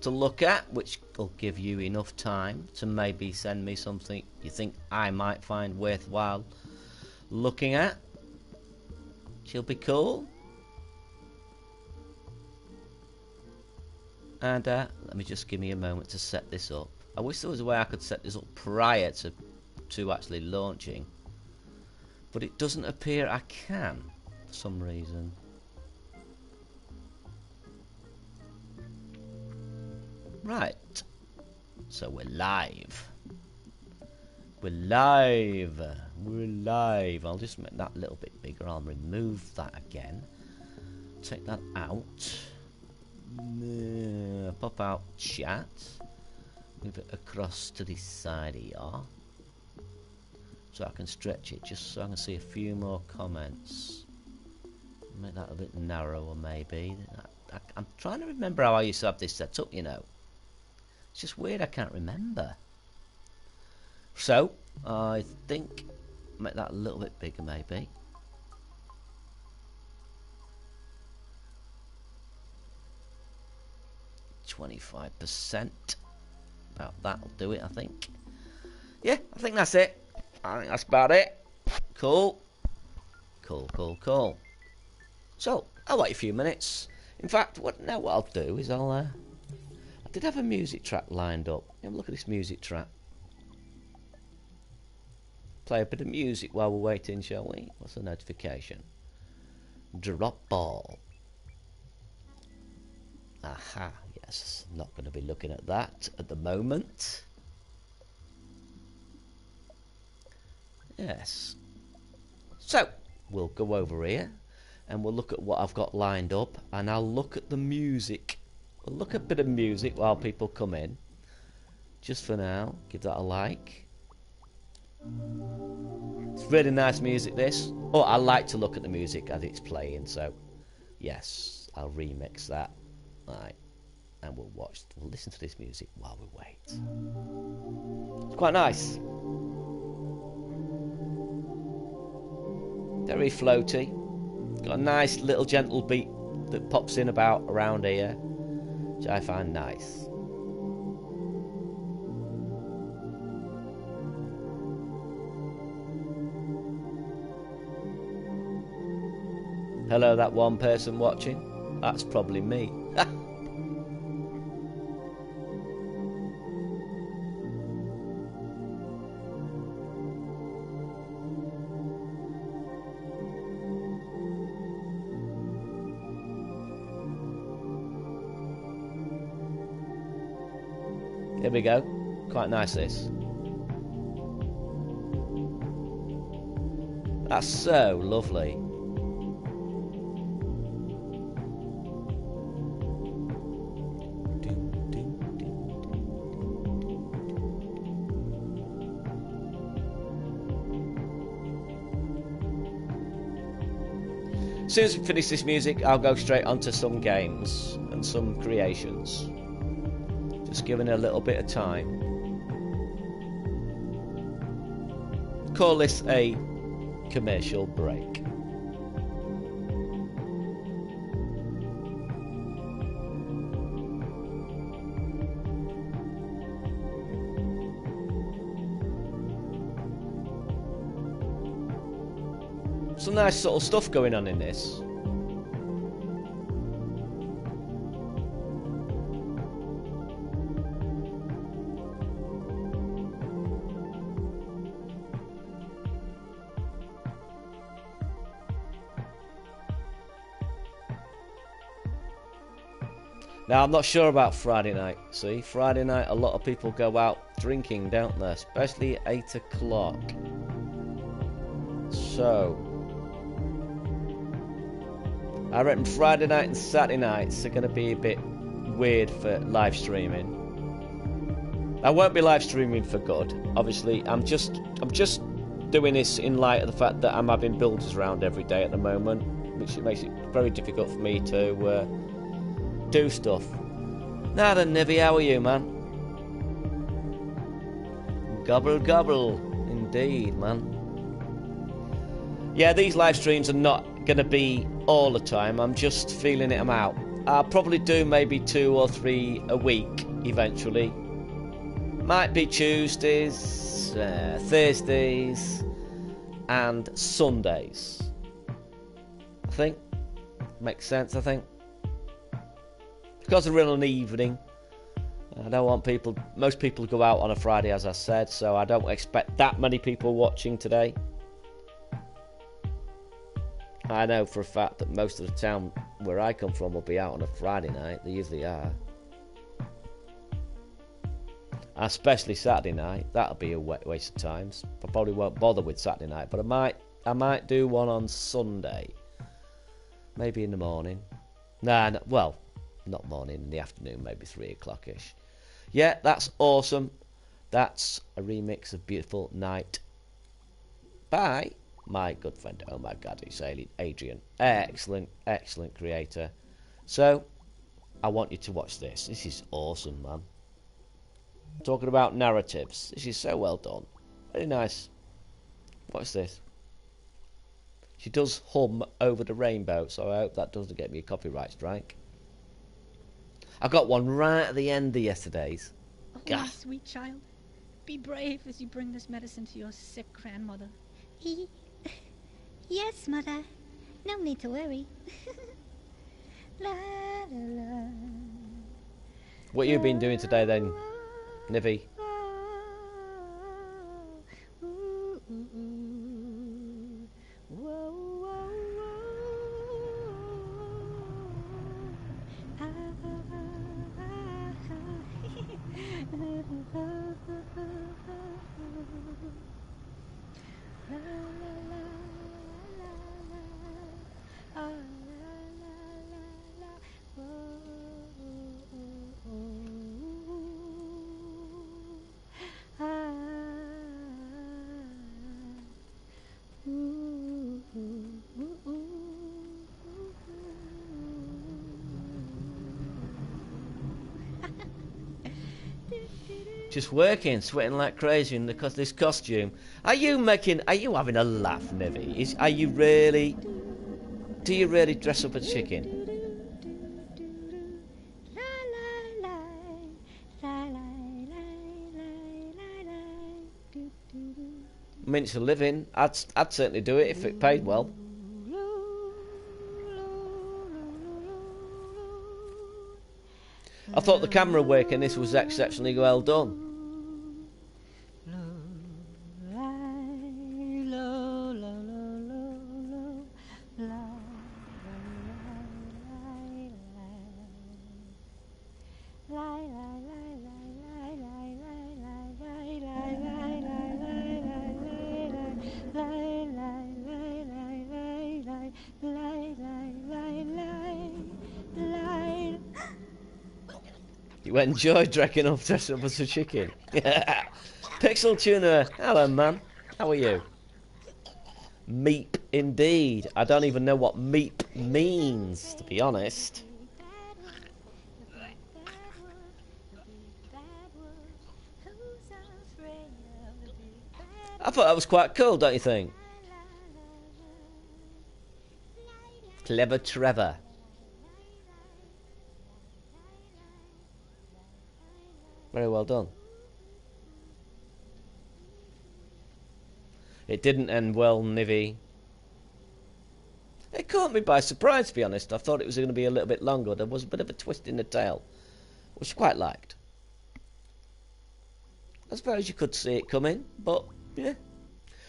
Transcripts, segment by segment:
to look at, which will give you enough time to maybe send me something you think I might find worthwhile looking at. She'll be cool. And let me just give me a moment to set this up. I wish there was a way I could set this up prior to actually launching, but it doesn't appear I can for some reason. Right, so we're live. We're live. We're live. I'll just make that a little bit bigger. I'll remove that again. Take that out. Pop out chat. Move it across to the side here, so I can stretch it just so I can see a few more comments. Make that a bit narrower maybe. I'm trying to remember how I used to have this set up, you know. It's just weird I can't remember. So I think make that a little bit bigger maybe. %. About that'll do it, I think. Yeah, I think that's it. I think that's about it. Cool. Cool. So I'll wait a few minutes. In fact, what I'll do is I did have a music track lined up. Have a look at this music track. Play a bit of music while we're waiting, shall we? What's the notification? Drop ball. Aha, yes. Not going to be looking at that at the moment. Yes. So, we'll go over here and we'll look at what I've got lined up, and I'll look at the music. We'll look at a bit of music while people come in. Just for now, give that a like. It's really nice music, this. Oh, I like to look at the music as it's playing, so yes, I'll remix that. Right, and we'll listen to this music while we wait. It's quite nice. Very floaty. Got a nice little gentle beat that pops in about around here, which I find nice. Hello, that one person watching. That's probably me. Here we go. Quite nice, this. That's so lovely. As soon as we finish this music, I'll go straight onto some games and some creations. Just giving it a little bit of time. Call this a commercial break. Some nice subtle stuff going on in this. Now, I'm not sure about Friday night. See, Friday night, a lot of people go out drinking, don't they? Especially at 8 o'clock. So, I reckon Friday night and Saturday nights are going to be a bit weird for live streaming. I won't be live streaming for good. Obviously, I'm just doing this in light of the fact that I'm having builders around every day at the moment, which makes it very difficult for me to do stuff. Now then, Nivy, how are you, man? Gobble gobble, indeed, man. Yeah, these live streams are not going to be all the time. I'm just feeling it out. I'll probably do maybe 2 or 3 a week eventually. Might be Tuesdays, Thursdays, and Sundays. I think. Makes sense, I think. Because we're in an evening, I don't want people... Most people go out on a Friday, as I said, so I don't expect that many people watching today. I know for a fact that most of the town where I come from will be out on a Friday night. They usually are. Especially Saturday night. That'll be a waste of time. I probably won't bother with Saturday night, but I might do one on Sunday. Maybe in the morning. Nah, well, not morning, in the afternoon, maybe 3 o'clock-ish. Yeah, that's awesome. That's a remix of Beautiful Night by my good friend, oh my god, it's Adrian. Excellent, excellent creator. So, I want you to watch this. This is awesome, man. Talking about narratives. This is so well done. Very nice. Watch this. She does hum over the rainbow, so I hope that doesn't get me a copyright strike. I got one right at the end of yesterday's. Oh, my sweet child. Be brave as you bring this medicine to your sick grandmother. Yes, Mother. No need to worry. La, la, la. What you been doing today then, Nivy? Just working, sweating like crazy in this costume. Are you having a laugh, Nivy? Are you really? Do you really dress up as chicken? I mean, it's a living. I'd certainly do it if it paid well. I thought the camera work in this was exceptionally well done. You enjoyed drinking up, dressing up as a chicken. Pixel Tuner, hello man, how are you? Meep indeed. I don't even know what meep means, to be honest. I thought that was quite cool, don't you think? Clever Trevor. Very well done. It didn't end well, Nivy. It caught me by surprise, to be honest. I thought it was going to be a little bit longer. There was a bit of a twist in the tail, which I quite liked. I suppose you could see it coming, but yeah.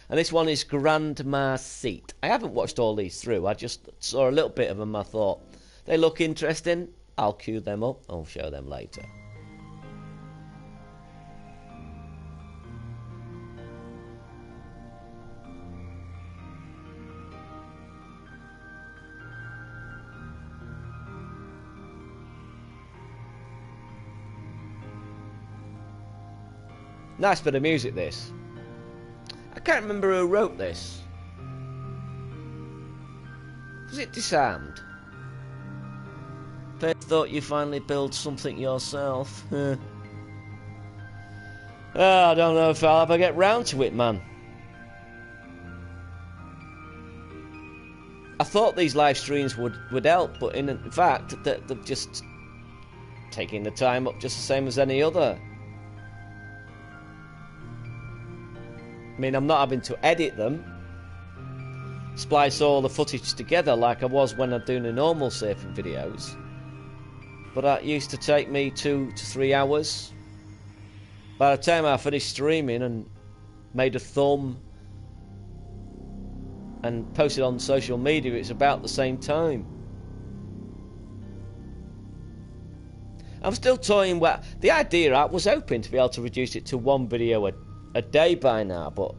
And this one is Grandma Seat. I haven't watched all these through. I just saw a little bit of them. I thought, they look interesting. I'll queue them up. I'll show them later. Nice bit of music, this. I can't remember who wrote this. Was it Disarmed? First thought you finally build something yourself. Oh, I don't know if I'll ever get round to it, man. thought these live streams would help, but in fact, they're just taking the time up just the same as any other. I mean, I'm not having to edit them, splice all the footage together like I was when I'm doing the normal surfing videos. But that used to take me 2 to 3 hours. By the time I finished streaming and made a thumb and posted on social media, it's about the same time. I'm still toying with the idea. I was hoping to be able to reduce it to 1 video a day by now, but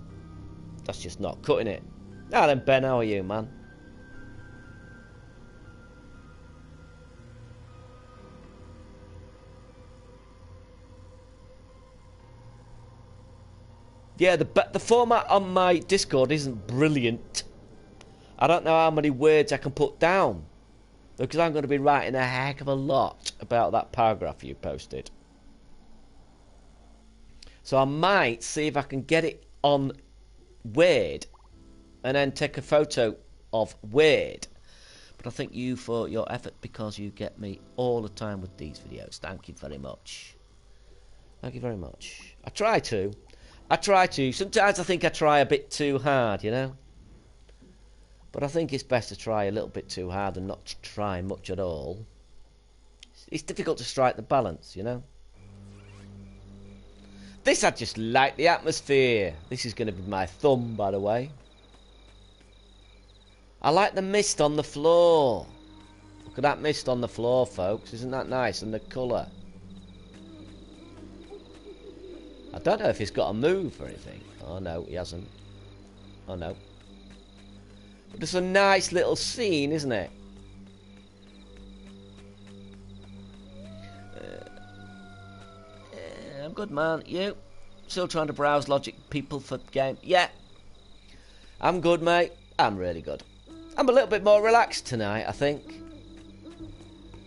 that's just not cutting it. Now then, Ben, how are you, man? Yeah, the format on my Discord isn't brilliant. I don't know how many words I can put down, because I'm going to be writing a heck of a lot about that paragraph you posted. So I might see if I can get it on Word and then take a photo of Word. But I thank you for your effort, because you get me all the time with these videos. Thank you very much. Thank you very much. I try to. Sometimes I think I try a bit too hard, you know. But I think it's best to try a little bit too hard than not to try much at all. It's difficult to strike the balance, you know. This, I just like the atmosphere. This is going to be my thumb, by the way. I like the mist on the floor. Look at that mist on the floor, folks. Isn't that nice? And the colour. I don't know if he's got a move or anything. Oh, no, he hasn't. Oh, no. But it's a nice little scene, isn't it? I'm good, man. You? Still trying to browse logic people for game? Yeah. I'm good, mate. I'm really good. I'm a little bit more relaxed tonight, I think.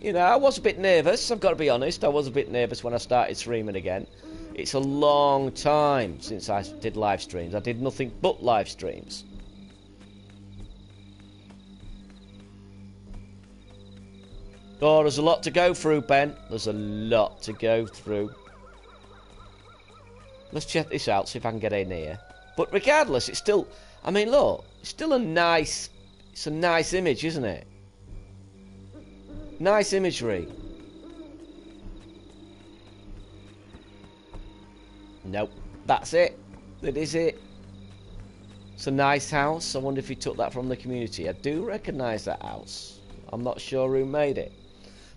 You know, I was a bit nervous. I've got to be honest. I was a bit nervous when I started streaming again. It's a long time since I did live streams. I did nothing but live streams. Oh, there's a lot to go through, Ben. There's a lot to go through. Let's check this out, see if I can get in here. But regardless, it's still... I mean, look. It's still a nice... It's a nice image, isn't it? Nice imagery. Nope. That's it. That is it. It's a nice house. I wonder if he took that from the community. I do recognise that house. I'm not sure who made it.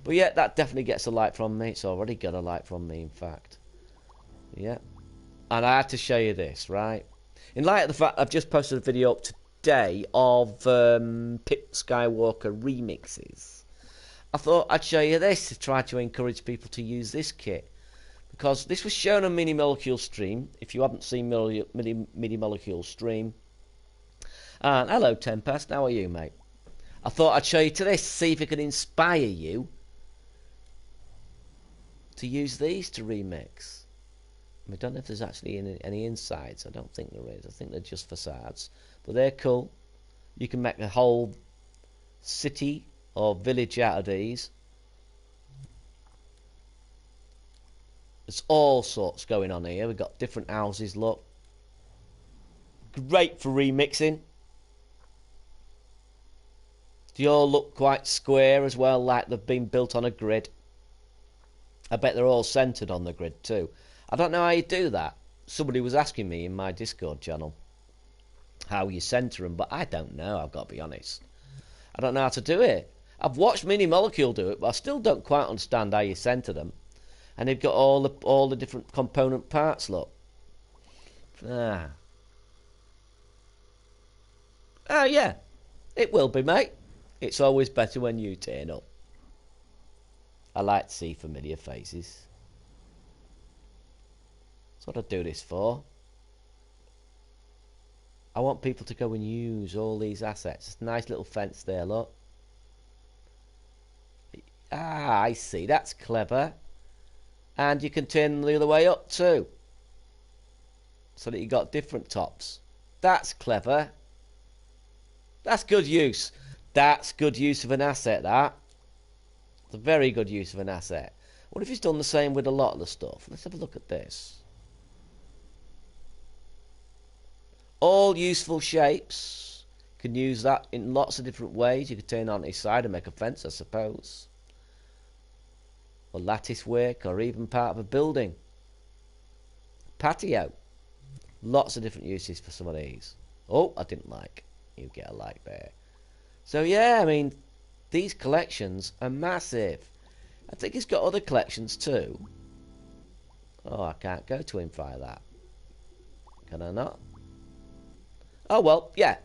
But yeah, that definitely gets a like from me. It's already got a like from me, in fact. Yeah. And I had to show you this, right? In light of the fact I've just posted a video up today of Pip Skywalker remixes, I thought I'd show you this to try to encourage people to use this kit. Because this was shown on Mini Molecule stream. If you haven't seen Mini Molecule stream. And hello, Tempest. How are you, mate? I thought I'd show you to this, see if it can inspire you to use these to remix. I don't know if there's actually any insides. I don't think there is. I think they're just facades. But they're cool. You can make a whole city or village out of these. There's all sorts going on here. We've got different houses, look. Great for remixing. They all look quite square as well, like they've been built on a grid. I bet they're all centred on the grid too. I don't know how you do that. Somebody was asking me in my Discord channel how you centre them, but I don't know, I've got to be honest. I don't know how to do it. I've watched Mini Molecule do it, but I still don't quite understand how you centre them. And they've got all the different component parts, look. Oh, yeah. It will be, mate. It's always better when you turn up. I like to see familiar faces. That's what I do this for. I want people to go and use all these assets. Nice little fence there, look. Ah, I see. That's clever. And you can turn them the other way up too. So that you got different tops. That's clever. That's good use. That's good use of an asset, that. It's a very good use of an asset. What if he's done the same with a lot of the stuff? Let's have a look at this. All useful shapes. You can use that in lots of different ways. You could turn it on its side and make a fence, I suppose. Or lattice work, or even part of a building. Patio. Lots of different uses for some of these. Oh, I didn't like. You get a like there. So yeah, I mean, these collections are massive. I think he's got other collections too. Oh, I can't go to him via that. Can I not? Oh well, yeah.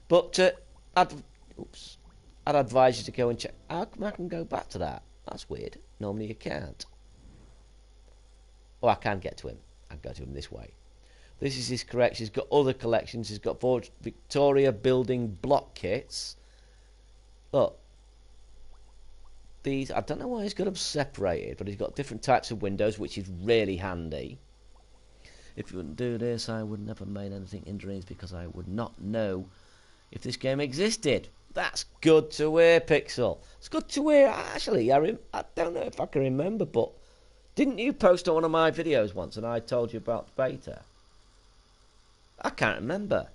But I'd advise you to go and check. How come I can go back to that? That's weird. Normally you can't. Oh, I can get to him. I can go to him this way. This is his collection. He's got other collections. He's got Victoria building block kits. Look. These, I don't know why he's got them separated, but he's got different types of windows, which is really handy. If you wouldn't do this, I would never made anything in dreams because I would not know if this game existed. That's good to hear, Pixel. It's good to hear. Actually, I don't know if I can remember, but didn't you post on one of my videos once and I told you about the beta? I can't remember.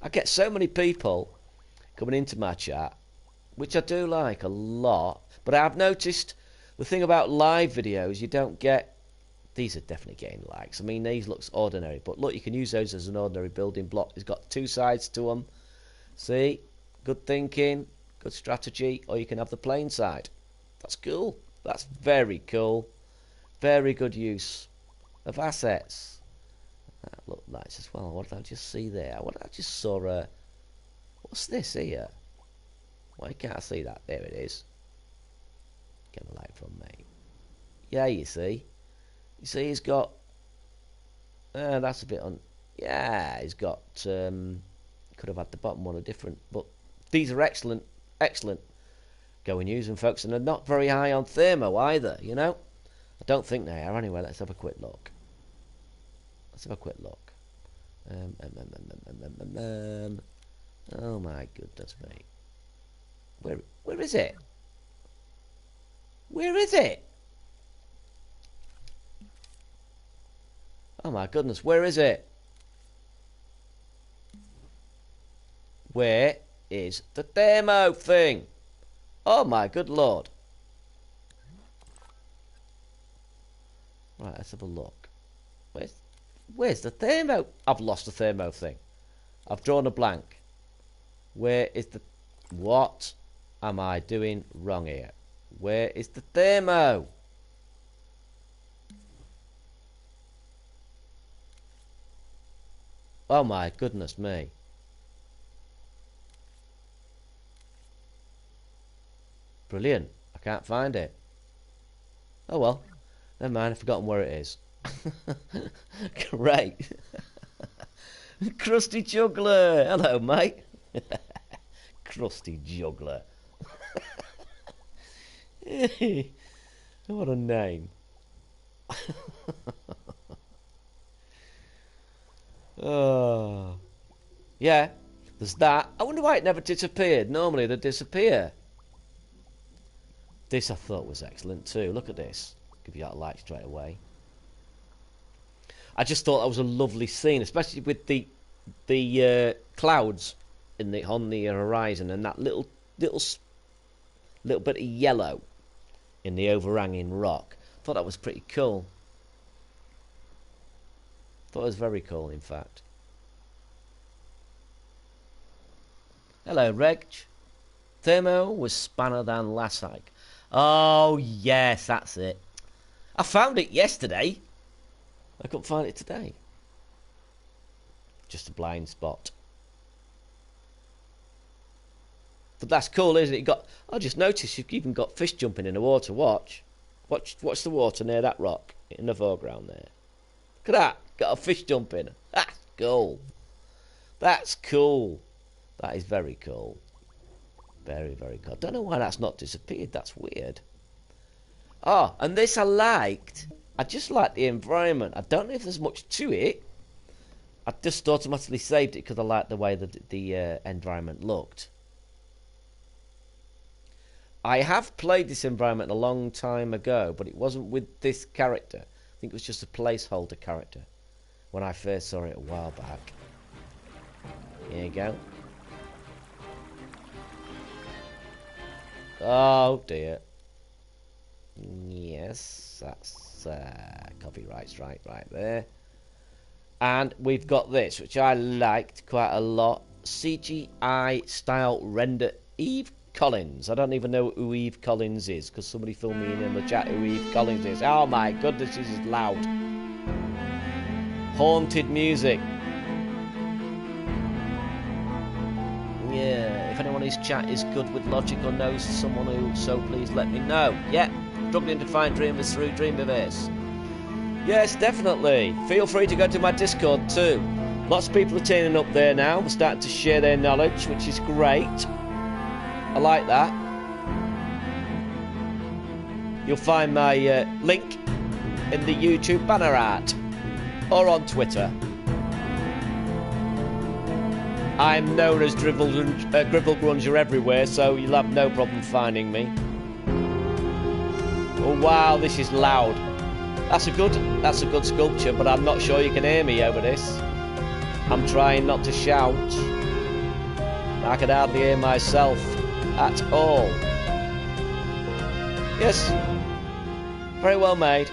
I get so many people coming into my chat, which I do like a lot, but I've noticed the thing about live videos, you don't get... These are definitely getting likes. I mean, these looks ordinary, but look, you can use those as an ordinary building block. It's got two sides to them. See? Good thinking, good strategy, or you can have the plain side. That's cool. That's very cool. Very good use of assets. That looked nice as well. What did I just see there? What did I just saw? What's this here? Why can't I see that? There it is. Get a light from me. Yeah, you see. You see, he's got... that's a bit on... Yeah, he's got... could have had the bottom one a different... But these are excellent. Excellent. Go and use them, folks. And they're not very high on thermo either, you know? I don't think they are. Anyway, let's have a quick look. Let's have a quick look. Oh my goodness me. Where is it? Where is it? Oh my goodness, where is it? Where is the demo thing? Oh my good lord. Right, let's have a look. Where's the thermo? I've lost the thermo thing. I've drawn a blank. Where is the... What am I doing wrong here? Where is the thermo? Oh my goodness me. Brilliant. I can't find it. Oh well. Never mind, I've forgotten where it is. Great. Crusty Juggler. Hello, mate. Crusty Juggler. What a name. Oh. Yeah, there's that. I wonder why it never disappeared. Normally they disappear. This I thought was excellent too. Look at this. Give you that light straight away. I just thought that was a lovely scene, especially with the clouds on the horizon and that little bit of yellow in the overhanging rock. I thought that was pretty cool. Thought it was very cool, in fact. Hello, Reg. Thermo was spanner than last hike. Oh, yes, that's it. I found it yesterday. I couldn't find it today. Just a blind spot. But that's cool, isn't it? I just noticed you've even got fish jumping in the water. Watch the water near that rock in the foreground there. Look at that. Got a fish jumping. That's cool. That's cool. That is very cool. Very, very cool. I don't know why that's not disappeared. That's weird. Oh, and this I liked. I just like the environment. I don't know if there's much to it. I just automatically saved it because I liked the way the environment looked. I have played this environment a long time ago, but it wasn't with this character. I think it was just a placeholder character when I first saw it a while back. Here you go. Oh dear. Yes, that's copyright right there. And we've got this, which I liked quite a lot. CGI style render Eve Collins. I don't even know who Eve Collins is, because somebody filled me in the chat who Eve Collins is. Oh my goodness, this is loud. Haunted music. Yeah, if anyone in his chat is good with logic or knows someone who, so please let me know. Yeah, struggling to find dreamers through Dreamiverse. Yes, definitely. Feel free to go to my Discord too. Lots of people are turning up there now. We're starting to share their knowledge, which is great. I like that. You'll find my link in the YouTube banner art or on Twitter. I'm known as GribbleGrunger everywhere, so you'll have no problem finding me. Oh wow, this is loud. That's a good sculpture, but I'm not sure you can hear me over this. I'm trying not to shout. I can hardly hear myself at all. Yes, very well made,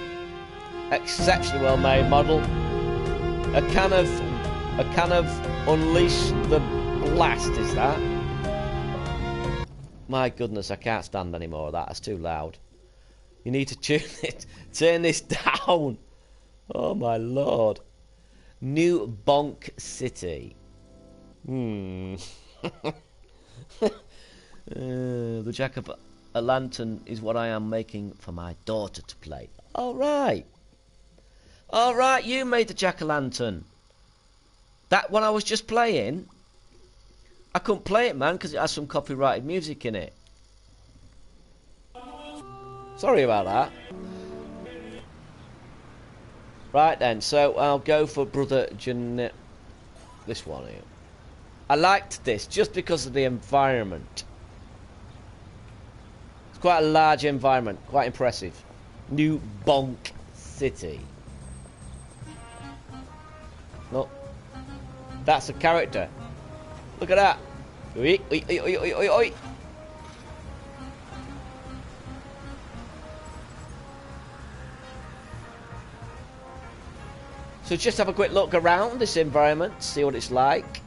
exceptionally well made model. A can of Unleash the Blast is that. My goodness, I can't stand any more of that. It's too loud. You need to turn this down. Oh my lord. New Bonk City. The Jack-o'-lantern is what I am making for my daughter to play. Alright. Alright, you made the Jack-o'-lantern. That one I was just playing, I couldn't play it, man, because it has some copyrighted music in it. Sorry about that. Right then, so I'll go for Brother Jeanette. This one here. I liked this just because of the environment. It's quite a large environment, quite impressive. New Bonk City. No, that's a character. Look at that. Oi, oi, oi, oi, oi, oi. So just have a quick look around this environment, see what it's like.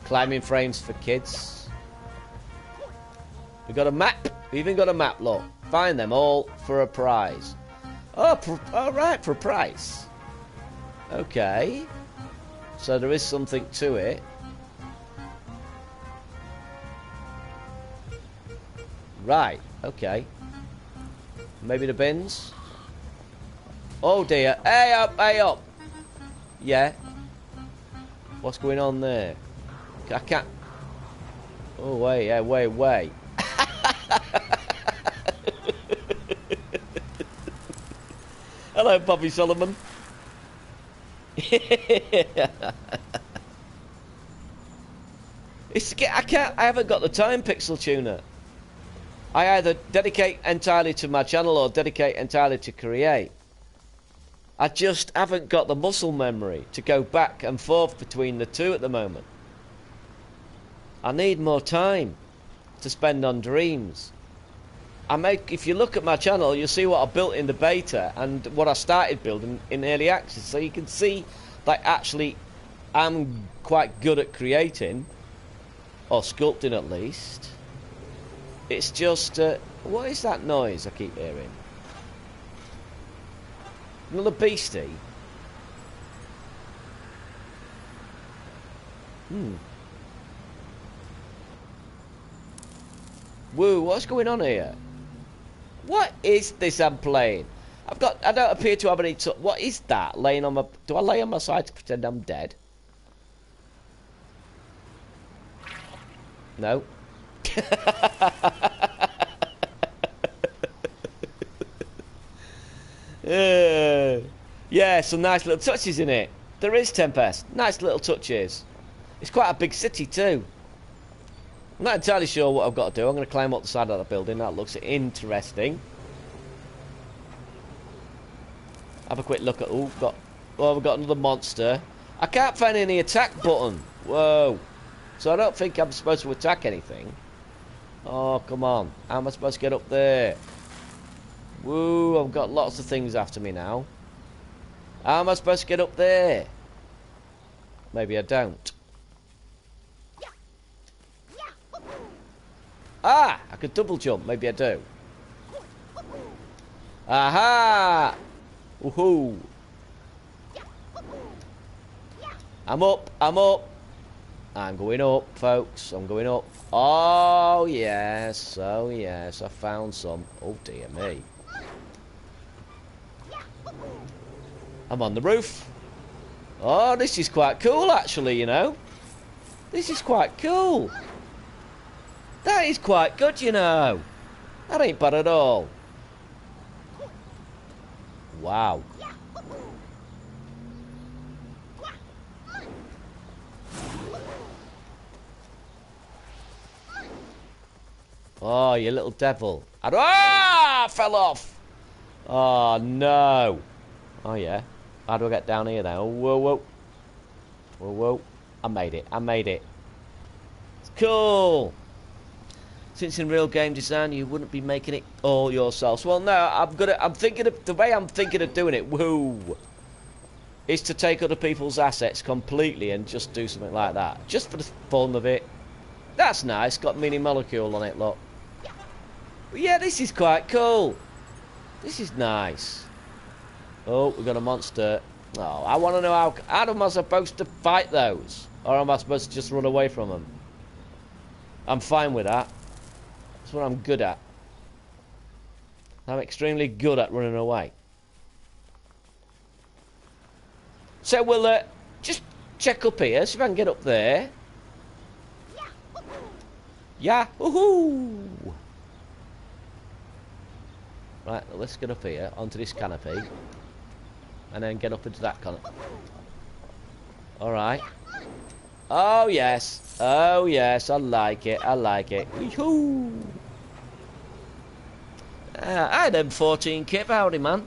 Climbing frames for kids. We've got a map. We've even got a map, look. Find them all for a prize. Oh, right, for a price. Okay. So there is something to it. Right, okay. Maybe the bins? Oh dear. Hey up, hey up. Yeah. What's going on there? I can't. Oh, wait, yeah, wait. Hello, Bobby Solomon. I haven't got the time, Pixel Tuner. I either dedicate entirely to my channel or dedicate entirely to create. I just haven't got the muscle memory to go back and forth between the two at the moment. I need more time to spend on dreams. If you look at my channel, you'll see what I built in the beta and what I started building in early access. So you can see that actually I'm quite good at creating, or sculpting at least. It's just, what is that noise I keep hearing? Another beastie? Woo, what's going on here? What is this I'm playing? I don't appear to have any... What is that? Laying on my... Do I lay on my side to pretend I'm dead? No. Yes, some nice little touches in it. There is, Tempest. Nice little touches. It's quite a big city too. I'm not entirely sure what I've got to do. I'm going to climb up the side of the building. That looks interesting. Have a quick look at... Oh, we've got another monster. I can't find any attack button. Whoa. So I don't think I'm supposed to attack anything. Oh, come on. How am I supposed to get up there? Woo, I've got lots of things after me now. How am I supposed to get up there? Maybe I don't. Ah, I could double jump. Maybe I do. Aha! Woohoo! I'm up. I'm up. I'm going up, folks. I'm going up. Oh, yes. Oh, yes. I found some. Oh, dear me. I'm on the roof. Oh, this is quite cool, actually, you know. This is quite cool. That is quite good, you know. That ain't bad at all. Wow. Oh, you little devil. Ah! Fell off. Oh, no. Oh, yeah. How do I get down here then? Oh, whoa, whoa. Whoa, whoa. I made it. I made it. It's cool. Since in real game design, you wouldn't be making it all yourselves. Well, no, I'm thinking of... The way I'm thinking of doing it, woo, is to take other people's assets completely and just do something like that. Just for the fun of it. That's nice. Got mini molecule on it, look. But yeah, this is quite cool. This is nice. Oh, we've got a monster. Oh, I want to know how am I supposed to fight those? Or am I supposed to just run away from them? I'm fine with that. That's what I'm good at. I'm extremely good at running away. So we'll just check up here, see if I can get up there. Yeah, woohoo! Right, let's get up here, onto this canopy. And then get up into that canopy. Alright. Oh, yes. Oh, yes, I like it, I like it. Woohoo! I had M14 kit, howdy, man.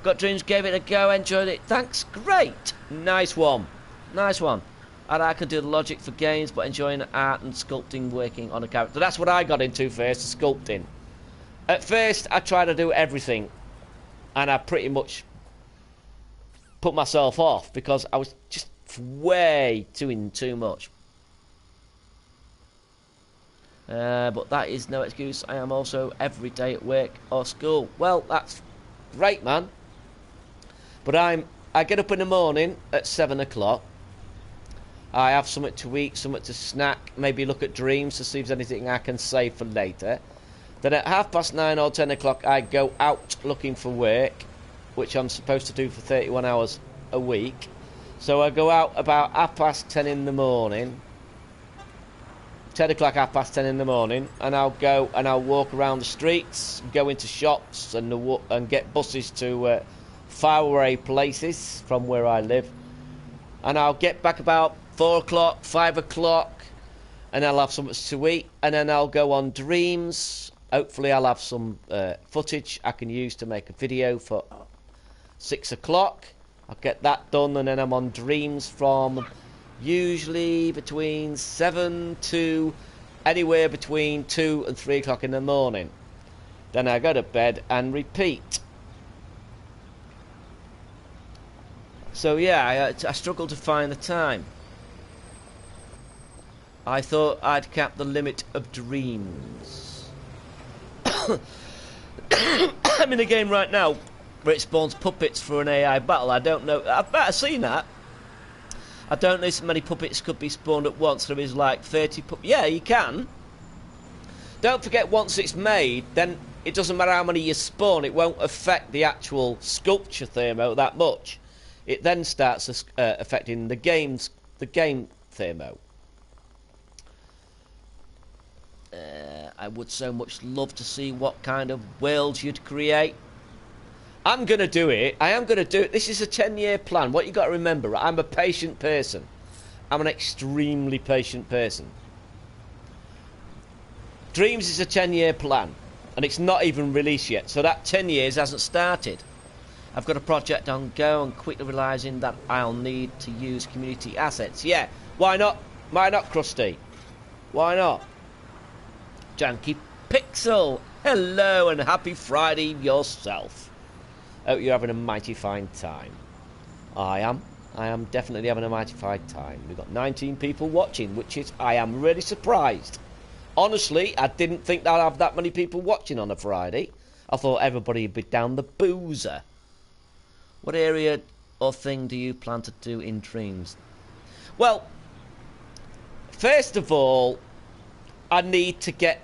Got dreams, gave it a go, enjoyed it. Thanks, great. Nice one. Nice one. I can do the logic for games, but enjoying art and sculpting, working on a character. That's what I got into first, sculpting. At first, I tried to do everything, and I pretty much put myself off because I was just way doing too much. But that is no excuse. I am also every day at work or school. Well, that's great, man. But I get up in the morning at 7 o'clock. I have something to eat, something to snack, maybe look at dreams to see if there's anything I can save for later. Then at 9:30 or 10 o'clock, I go out looking for work, which I'm supposed to do for 31 hours a week. So I go out about 10:30 in the morning. 10 o'clock, 10:30 in the morning, and I'll go and I'll walk around the streets, go into shops, and get buses to faraway places from where I live. And I'll get back about 4 o'clock, 5 o'clock, and I'll have something to eat, and then I'll go on Dreams. Hopefully I'll have some footage I can use to make a video for 6 o'clock. I'll get that done, and then I'm on Dreams from usually between 7 to anywhere between 2 and 3 o'clock in the morning. Then I go to bed and repeat. So yeah, I struggle to find the time. I thought I'd cap the limit of dreams. I'm in a game right now where it spawns puppets for an AI battle. I don't know. I've better seen that. I don't know if many puppets could be spawned at once. There is like 30 puppets. Yeah, you can. Don't forget, once it's made, then it doesn't matter how many you spawn. It won't affect the actual sculpture thermo that much. It then starts affecting the game thermo. I would so much love to see what kind of worlds you'd create. I'm going to do it. I am going to do it. This is a 10-year plan. What you got to remember, I'm a patient person. I'm an extremely patient person. Dreams is a 10-year plan, and it's not even released yet, so that 10 years hasn't started. I've got a project on go and quickly realising that I'll need to use community assets. Yeah, why not? Why not, Krusty? Why not? Janky Pixel, hello and happy Friday yourself. Hope you're having a mighty fine time. I am definitely having a mighty fine time. We've got 19 people watching, which is, I am really surprised. Honestly, I didn't think that I'd have that many people watching on a Friday. I thought everybody would be down the boozer. What area or thing do you plan to do in Dreams? Well, first of all, I need to get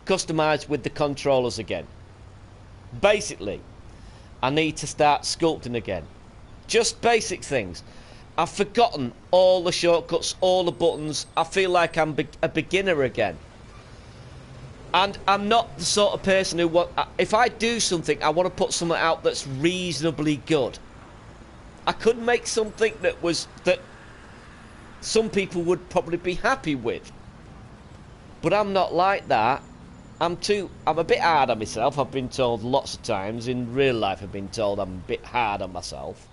customised with the controllers again. Basically, I need to start sculpting again. Just basic things. I've forgotten all the shortcuts, all the buttons. I feel like I'm a beginner again. And I'm not the sort of person who if I do something, I want to put something out that's reasonably good. I could make something that some people would probably be happy with. But I'm not like that. I'm a bit hard on myself. I've been told lots of times. In real life, I've been told I'm a bit hard on myself.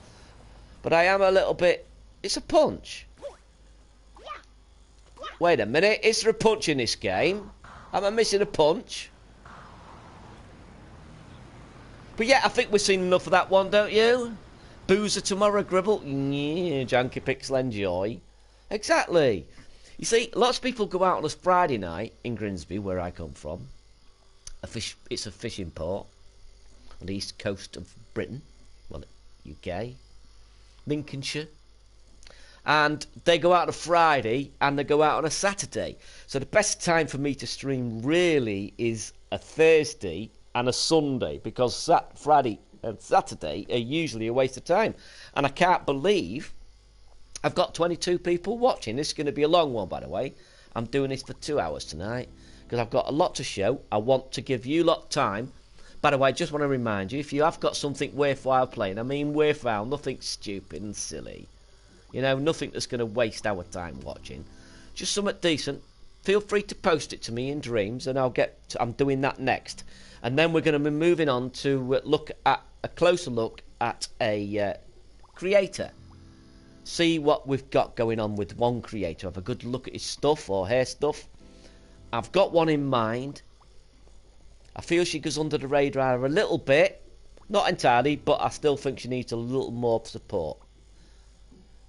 But I am a little bit... It's a punch. Wait a minute. Is there a punch in this game? Am I missing a punch? But yeah, I think we've seen enough of that one, don't you? Boozer tomorrow, Gribble. Yeah, Janky Pixel, enjoy. Exactly. You see, lots of people go out on a Friday night in Grimsby, where I come from. It's a fishing port on the east coast of Britain, well, UK, Lincolnshire. And they go out on a Friday and they go out on a Saturday. So the best time for me to stream really is a Thursday and a Sunday, because Friday and Saturday are usually a waste of time. And I can't believe I've got 22 people watching. This is going to be a long one, by the way. I'm doing this for 2 hours tonight because I've got a lot to show. I want to give you lot time. By the way, I just want to remind you, if you have got something worthwhile playing, I mean worthwhile, nothing stupid and silly. You know, nothing that's going to waste our time watching. Just something decent. Feel free to post it to me in Dreams, and I'm doing that next. And then we're going to be moving on to look at a closer look at a creator. See what we've got going on with one creator. Have a good look at his stuff or her stuff. I've got one in mind. I feel she goes under the radar a little bit. Not entirely, but I still think she needs a little more support.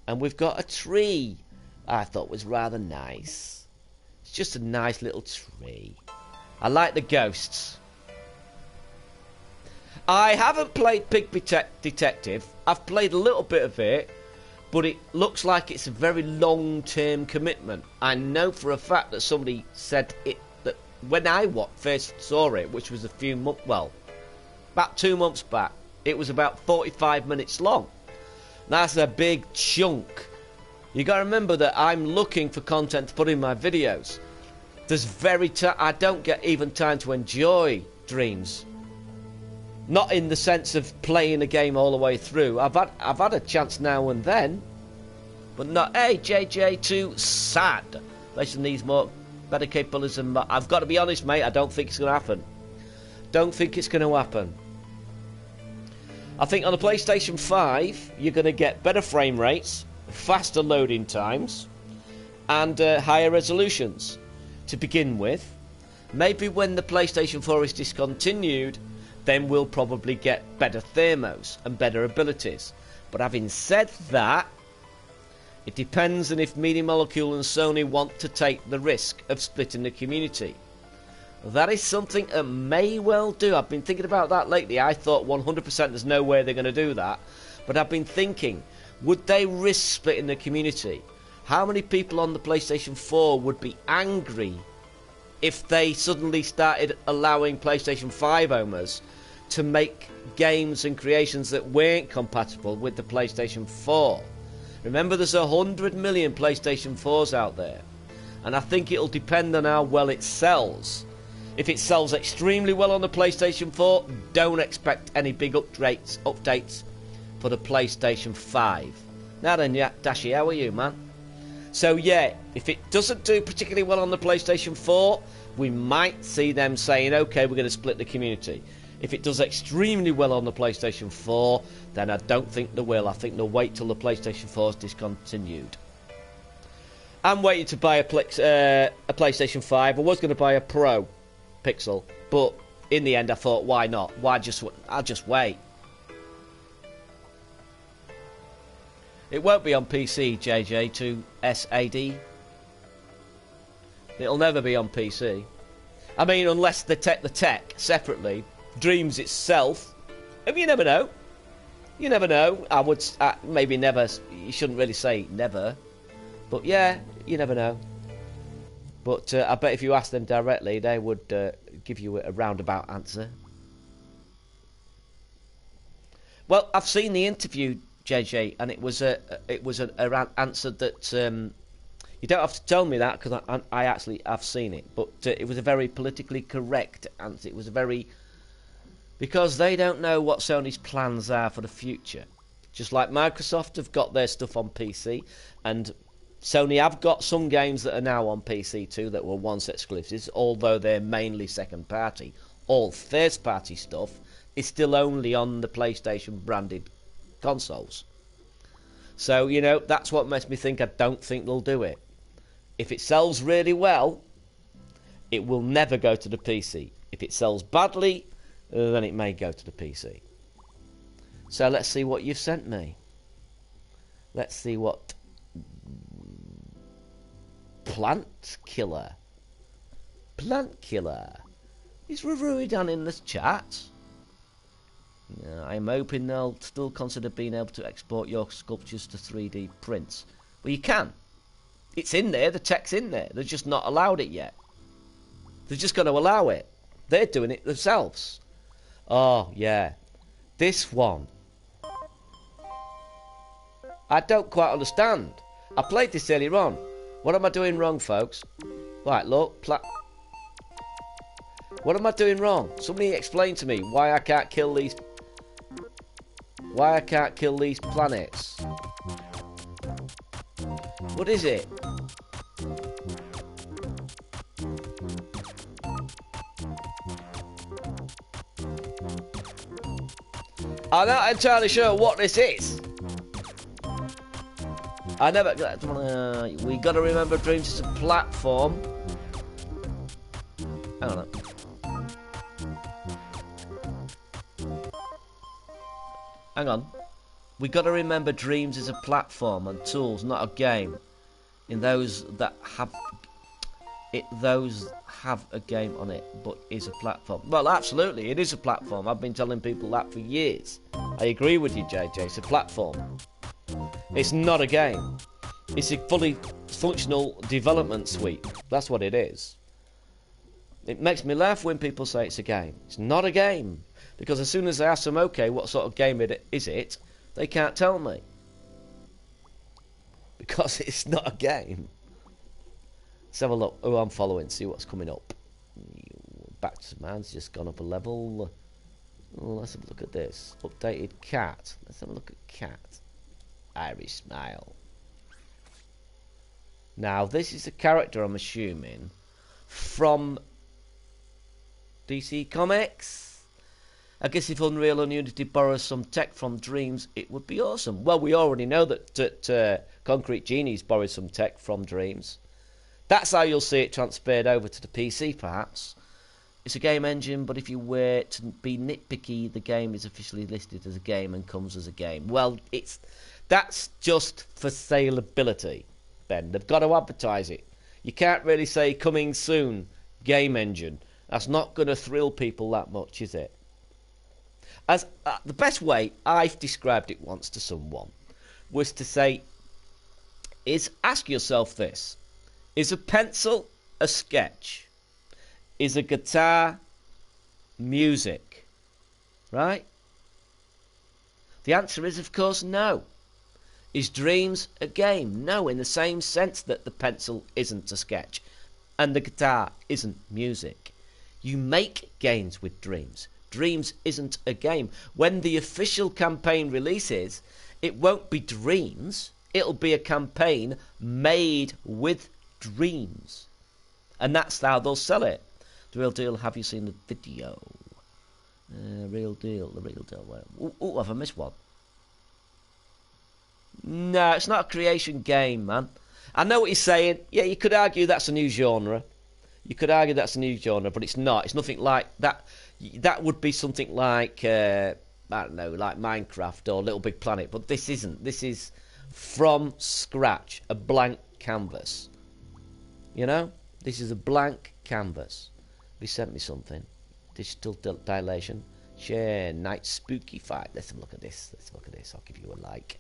And we've got a tree I thought was rather nice. It's just a nice little tree. I like the ghosts. I haven't played Pig Detective. I've played a little bit of it, but it looks like it's a very long-term commitment. I know for a fact that somebody said it, that when I first saw it, which was a few months, well, about 2 months back, it was about 45 minutes long. That's a big chunk. You got to remember that I'm looking for content to put in my videos. I don't get even time to enjoy Dreams. Not in the sense of playing a game all the way through. I've had a chance now and then, but not. Hey, JJ2, sad. Listen, needs better capabilities. I've got to be honest, mate. I don't think it's going to happen. Don't think it's going to happen. I think on the PlayStation 5, you're going to get better frame rates, faster loading times, and higher resolutions to begin with. Maybe when the PlayStation 4 is discontinued, then we'll probably get better thermos and better abilities. But having said that, it depends on if Media Molecule and Sony want to take the risk of splitting the community. That is something that may well do. I've been thinking about that lately. I thought 100% there's no way they're going to do that. But I've been thinking, would they risk splitting the community? How many people on the PlayStation 4 would be angry if they suddenly started allowing PlayStation 5 owners to make games and creations that weren't compatible with the PlayStation 4? Remember, there's 100 million PlayStation 4s out there. And I think it'll depend on how well it sells. If it sells extremely well on the PlayStation 4, don't expect any big updates for the PlayStation 5. Now then, Dashi, how are you, man? So yeah, if it doesn't do particularly well on the PlayStation 4, we might see them saying, okay, we're going to split the community. If it does extremely well on the PlayStation 4, then I don't think they will. I think they'll wait till the PlayStation 4 is discontinued. I'm waiting to buy a PlayStation 5. I was going to buy a Pro Pixel, but in the end I thought, why not? I'll just wait. It won't be on PC, JJ, to SAD. It'll never be on PC. I mean, unless they take the tech separately. Dreams itself, you never know. You never know. I would maybe never. You shouldn't really say never, but yeah, you never know. But I bet if you ask them directly, they would give you a roundabout answer. Well, I've seen the interview, JJ, and it was an answer that you don't have to tell me that because I actually have seen it. But it was a very politically correct answer. It was a very because they don't know what Sony's plans are for the future. Just like Microsoft have got their stuff on PC, and Sony have got some games that are now on PC too that were once exclusives, although they're mainly second party. All first party stuff is still only on the PlayStation branded consoles. So, you know, that's what makes me think I don't think they'll do it. If it sells really well, it will never go to the PC. If it sells badly, then it may go to the PC. So let's see what you've sent me. Let's see what Plant Killer is Rurui down in the chat. I'm hoping they'll still consider being able to export your sculptures to 3D prints. Well, you can. It's in there, the tech's in there. They've just not allowed it yet. They're just going to allow it. They're doing it themselves. Oh, yeah. This one. I don't quite understand. I played this earlier on. What am I doing wrong, folks? Right, look. What am I doing wrong? Somebody explain to me why I can't kill these... Why I can't kill these planets. What is it? I'm not entirely sure what this is. I never... we got to remember Dreams is a platform. Hang on. Hang on. We got to remember Dreams is a platform and tools, not a game. In those that have it, those have a game on it, but is a platform. Well, absolutely, it is a platform. I've been telling people that for years. I agree with you, JJ. It's a platform. It's not a game. It's a fully functional development suite. That's what it is. It makes me laugh when people say it's a game. It's not a game. Because as soon as I ask them, okay, what sort of game is it, they can't tell me. Because it's not a game. Let's have a look. Oh, I'm following, see what's coming up. Back to man's just gone up a level. Oh, let's have a look at this. Updated cat. Let's have a look at cat. Irish smile. Now, this is a character, I'm assuming, from DC Comics. I guess if Unreal and Unity borrows some tech from Dreams, it would be awesome. Well, we already know that Concrete Genies borrowed some tech from Dreams. That's how you'll see it transferred over to the PC, perhaps. It's a game engine, but if you were to be nitpicky, the game is officially listed as a game and comes as a game. Well, that's just for saleability, Ben. They've got to advertise it. You can't really say coming soon, game engine. That's not going to thrill people that much, is it? As the best way I've described it once to someone was to say, ask yourself this. Is a pencil a sketch? Is a guitar music? Right? The answer is, of course, no. Is Dreams a game? No, in the same sense that the pencil isn't a sketch and the guitar isn't music. You make games with Dreams. Dreams isn't a game. When the official campaign releases, it won't be Dreams. It'll be a campaign made with Dreams. And that's how they'll sell it. The Real Deal, have you seen the video? Real Deal, the Real Deal. Oh, have I missed one? No, it's not a creation game, man. I know what you're saying. Yeah, you could argue that's a new genre. You could argue that's a new genre, but it's not. It's nothing like that. That would be something like, I don't know, like Minecraft or Little Big Planet. But this isn't. This is from scratch, a blank canvas. You know? This is a blank canvas. He sent me something. Digital dilation. Share night spooky fight. Let's have a look at this. Let's have a look at this. I'll give you a like.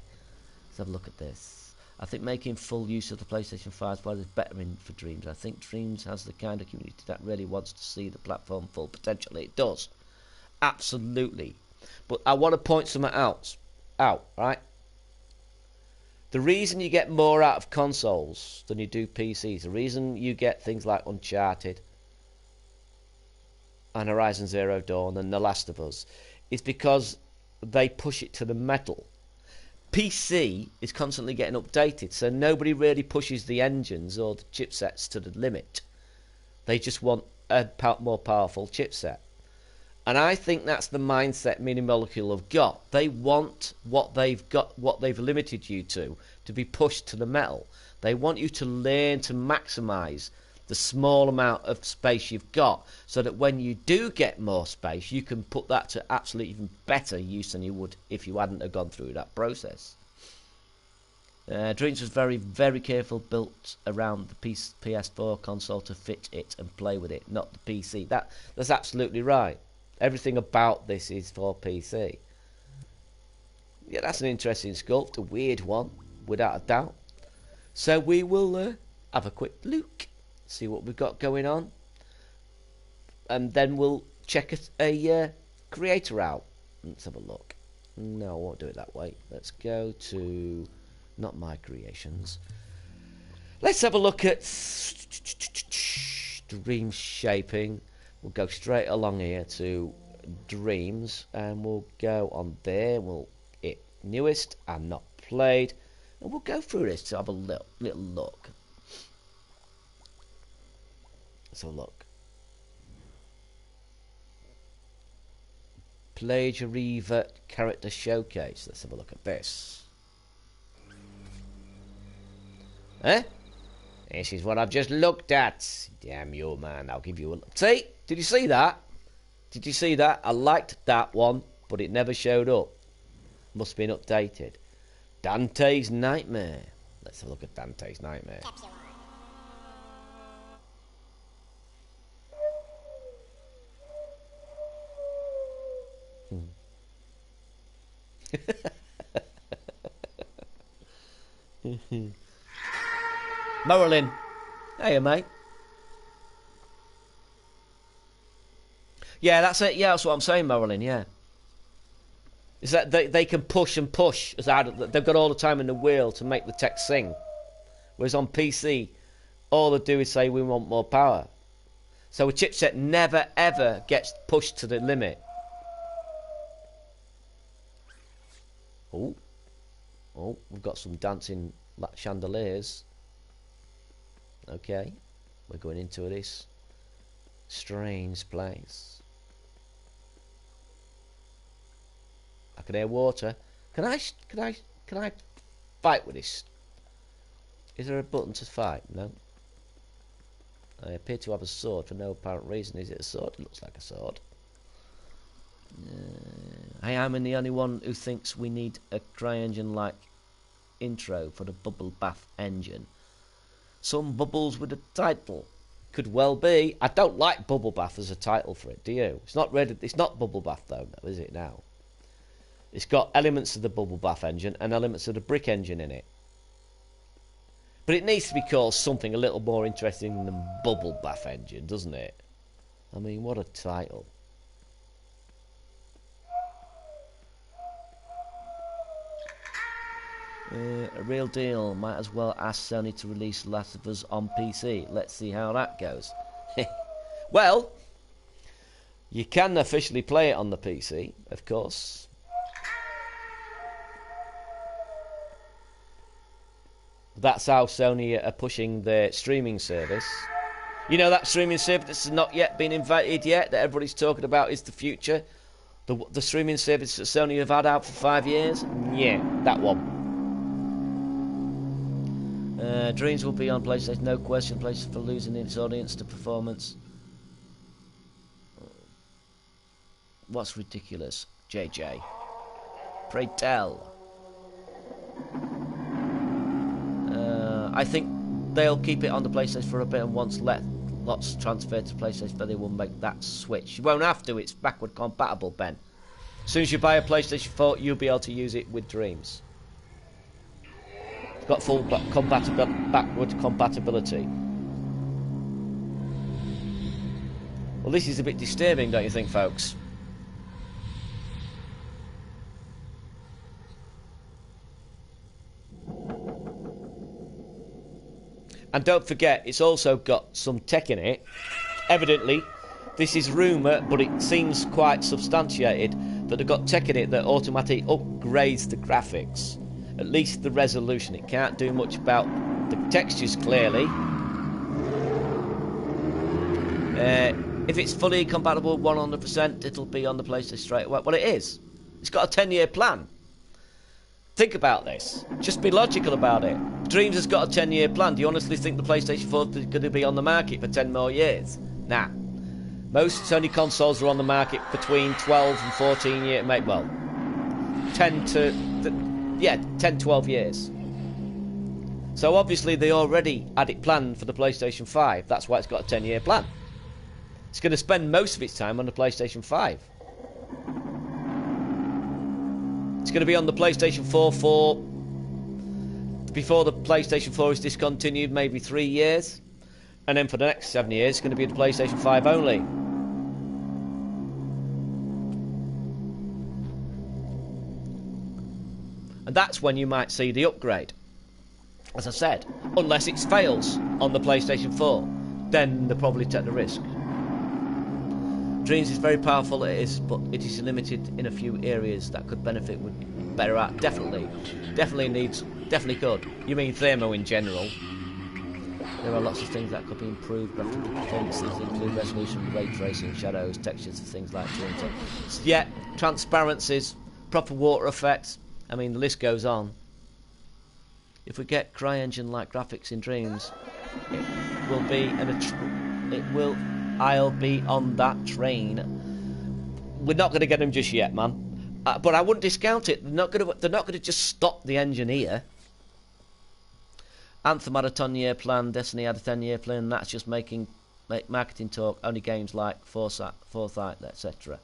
Let's have a look at this. I think making full use of the PlayStation 5 is better for Dreams. I think Dreams has the kind of community that really wants to see the platform full potential. It does. Absolutely. But I want to point something out, right? The reason you get more out of consoles than you do PCs, the reason you get things like Uncharted and Horizon Zero Dawn and The Last of Us is because they push it to the metal. PC is constantly getting updated, so nobody really pushes the engines or the chipsets to the limit. They just want a more powerful chipset. And I think that's the mindset Mini Molecule have got. They want what they've got, what they've limited you to be pushed to the metal. They want you to learn to maximise the small amount of space you've got, so that when you do get more space, you can put that to absolutely even better use than you would if you hadn't have gone through that process. Dreams was very, very careful, built around the PS4 console to fit it and play with it, not the PC. That's absolutely right. Everything about this is for PC. Yeah, that's an interesting sculpt, a weird one, without a doubt. So we will have a quick look, see what we've got going on, and then we'll check a creator out. Let's have a look. No, I won't do it that way. Let's go to not my creations. Let's have a look at Dream Shaping. We'll go straight along here to Dreams, and we'll go on there. We'll hit newest and not played, and we'll go through this to have a little look. Let's have a look. Played your revert character showcase. Let's have a look at this. Eh? This is what I've just looked at. Damn you, man. I'll give you a look. See? Did you see that? Did you see that? I liked that one, but it never showed up. Must have been updated. Dante's Nightmare. Let's have a look at Dante's Nightmare. Marilyn. Hey, mate. Yeah, that's it. Yeah, that's what I'm saying, Marilyn. Yeah. Is that they can push and push as hard. They've got all the time in the world to make the text sing. Whereas on PC, all they do is say we want more power. So a chipset never ever gets pushed to the limit. Oh, we've got some dancing chandeliers. Okay, we're going into this strange place. I can hear water. Can I fight with this? Is there a button to fight? No. I appear to have a sword for no apparent reason. Is it a sword? It looks like a sword. I am the only one who thinks we need a CryEngine-like intro for the bubble bath engine. Some bubbles with a title. Could well be. I don't like bubble bath as a title for it, do you? It's not ready. It's not bubble bath though, is it now? It's got elements of the bubble bath engine and elements of the brick engine in it. But it needs to be called something a little more interesting than bubble bath engine, doesn't it? I mean, what a title. A real deal. Might as well ask Sony to release Last of Us on PC. Let's see how that goes. Well, You can officially play it on the PC, of course. That's how Sony are pushing their streaming service. You know that streaming service that's not yet been invented yet, that everybody's talking about is the future? The streaming service that Sony have had out for 5 years? Yeah, that one. Dreams will be on PlayStation, no question. PlayStation for losing its audience to performance. What's ridiculous? JJ. Pray tell. I think they'll keep it on the PlayStation for a bit, and once lots transferred to PlayStation, they will make that switch. You won't have to, it's backward compatible, Ben. As soon as you buy a PlayStation 4, you'll be able to use it with Dreams. It's got full backward compatibility. Well, this is a bit disturbing, don't you think, folks? And don't forget, it's also got some tech in it. Evidently, this is rumour, but it seems quite substantiated, that they've got tech in it that automatically upgrades the graphics. At least the resolution. It can't do much about the textures, clearly. If it's fully compatible 100%, it'll be on the PlayStation straight away. Well, it is. It's got a 10-year plan. Think about this. Just be logical about it. Dreams has got a 10-year plan. Do you honestly think the PlayStation 4 is going to be on the market for 10 more years? Nah. Most Sony consoles are on the market between 12 and 14 years. Well, 10, 12 years. So obviously they already had it planned for the PlayStation 5. That's why it's got a 10-year plan. It's going to spend most of its time on the PlayStation 5. It's going to be on the PlayStation 4 for... before the PlayStation 4 is discontinued, maybe 3 years. And then for the next 7 years, it's going to be the PlayStation 5 only. And that's when you might see the upgrade. As I said, unless it fails on the PlayStation 4, then they'll probably take the risk. Dreams is very powerful, it is, but it is limited in a few areas that could benefit with better art. Definitely could. You mean Thermo in general? There are lots of things that could be improved. Graphical performances include resolution, ray tracing, shadows, textures, and things like that. Yeah, transparencies, proper water effects. I mean, the list goes on. If we get CryEngine-like graphics in Dreams, it will be I'll be on that train. We're not going to get them just yet, man. But I wouldn't discount it. They're not going to just stop the engineer. Anthem had a 10-year plan. Destiny had a 10-year plan. That's just marketing talk. Only games like Foresight, etc.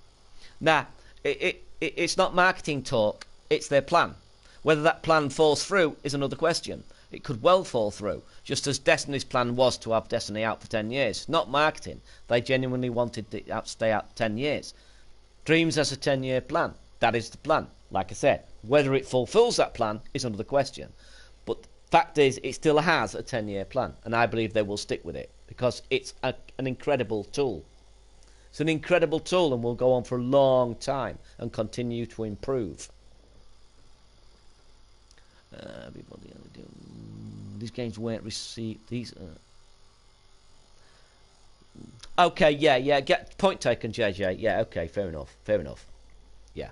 Nah, it's not marketing talk. It's their plan. Whether that plan falls through is another question. It could well fall through, just as Destiny's plan was to have Destiny out for 10 years. Not marketing. They genuinely wanted it to stay out 10 years. Dreams has a 10-year plan. That is the plan. Like I said, whether it fulfills that plan is another question. But the fact is, it still has a 10-year plan, and I believe they will stick with it, because it's an incredible tool. It's an incredible tool and will go on for a long time and continue to improve. These games won't receive these. Okay, yeah. Get point taken, JJ. Yeah, okay, fair enough. Yeah.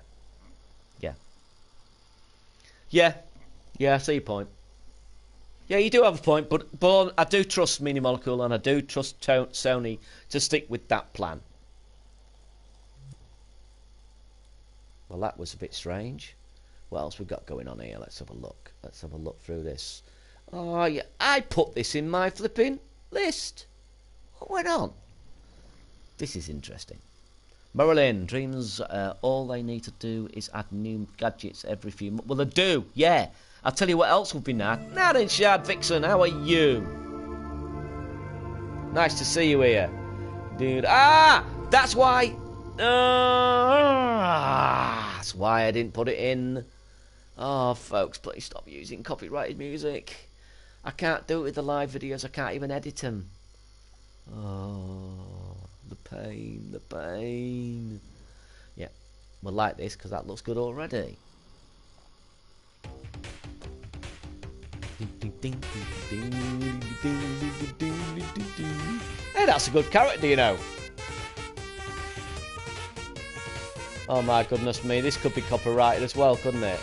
I see your point. Yeah, you do have a point, but I do trust Mini Molecule and I do trust Sony to stick with that plan. Well, that was a bit strange. What else we got going on here? Let's have a look. Let's have a look through this. Oh, yeah, I put this in my flipping list. What went on? This is interesting. Marilyn, Dreams, all they need to do is add new gadgets every few months. Well, they do, yeah. I'll tell you what else would be nice. Now then, Shard Vixen, how are you? Nice to see you here. Dude, that's why... that's why I didn't put it in. Oh, folks, please stop using copyrighted music. I can't do it with the live videos. I can't even edit them. Oh, the pain, the pain. Yeah, we'll like this because that looks good already. Hey, that's a good character, you know. Oh my goodness me, this could be copyrighted as well, couldn't it?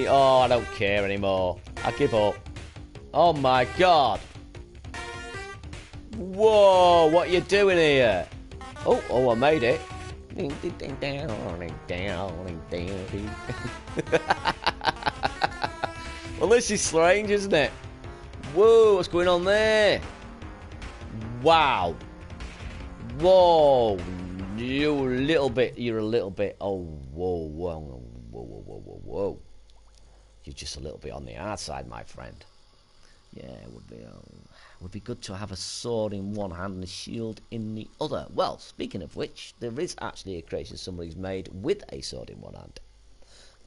Oh, I don't care anymore. I give up. Oh my god. Whoa, what are you doing here? Oh, I made it. Well, this is strange, isn't it? Whoa, what's going on there? Wow. Whoa. You're a little bit. Oh, whoa. You're just a little bit on the hard side, my friend. Yeah, it would be good to have a sword in one hand and a shield in the other. Well, speaking of which, there is actually a creation somebody's made with a sword in one hand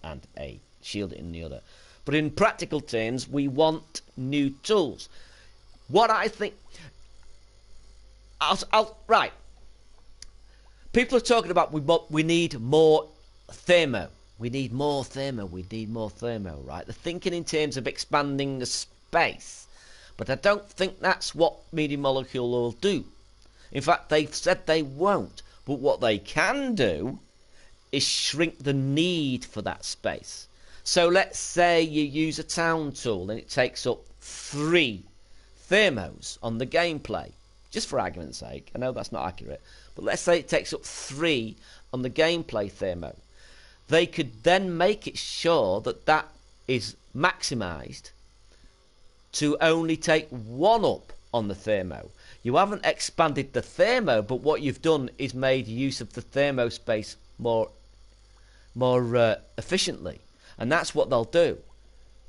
and a shield in the other. But in practical terms, we want new tools. What I think... Right. People are talking about we need more thermo. We need more thermo, right? They're thinking in terms of expanding the space. But I don't think that's what Media Molecule will do. In fact, they've said they won't. But what they can do is shrink the need for that space. So let's say you use a town tool and it takes up 3 thermos on the gameplay. Just for argument's sake. I know that's not accurate. But let's say it takes up 3 on the gameplay thermo. They could then make it sure that that is maximised to only take 1 up on the thermo. You haven't expanded the thermo, but what you've done is made use of the thermo space more efficiently. And that's what they'll do.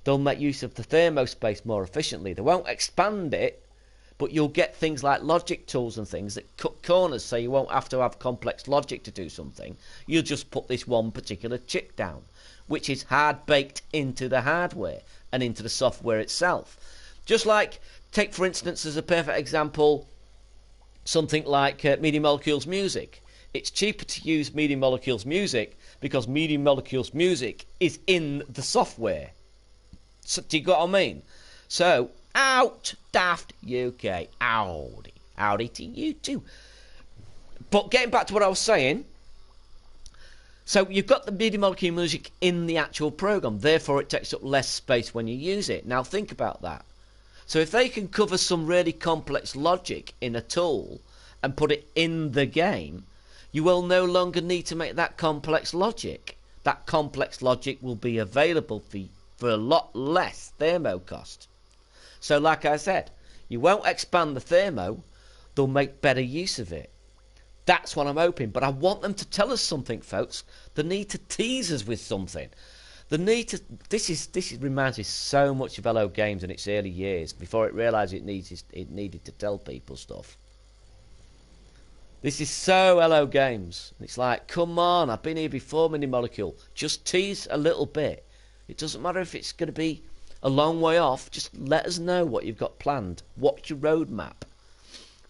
They'll make use of the thermo space more efficiently. They won't expand it, but you'll get things like logic tools and things that cut corners, so you won't have to have complex logic to do something. You'll just put this one particular chip down, which is hard-baked into the hardware and into the software itself. Just like, take for instance as a perfect example, something like Media Molecule's music. It's cheaper to use Media Molecule's music because Media Molecule's music is in the software. So, do you get what I mean? So, out, Daft UK. Howdy to you too. But getting back to what I was saying, so you've got the Media Molecule music in the actual program, therefore it takes up less space when you use it. Now think about that. So if they can cover some really complex logic in a tool and put it in the game, you will no longer need to make that complex logic. That complex logic will be available for a lot less thermo cost. So like I said, you won't expand the thermo, they'll make better use of it. That's what I'm hoping, but I want them to tell us something, folks. They need to tease us with something. They need to. This reminds me so much of Hello Games in its early years, before it realised it needed to tell people stuff. This is so Hello Games. It's like, come on, I've been here before, Mini Molecule. Just tease a little bit. It doesn't matter if it's going to be a long way off. Just let us know what you've got planned. What's your roadmap?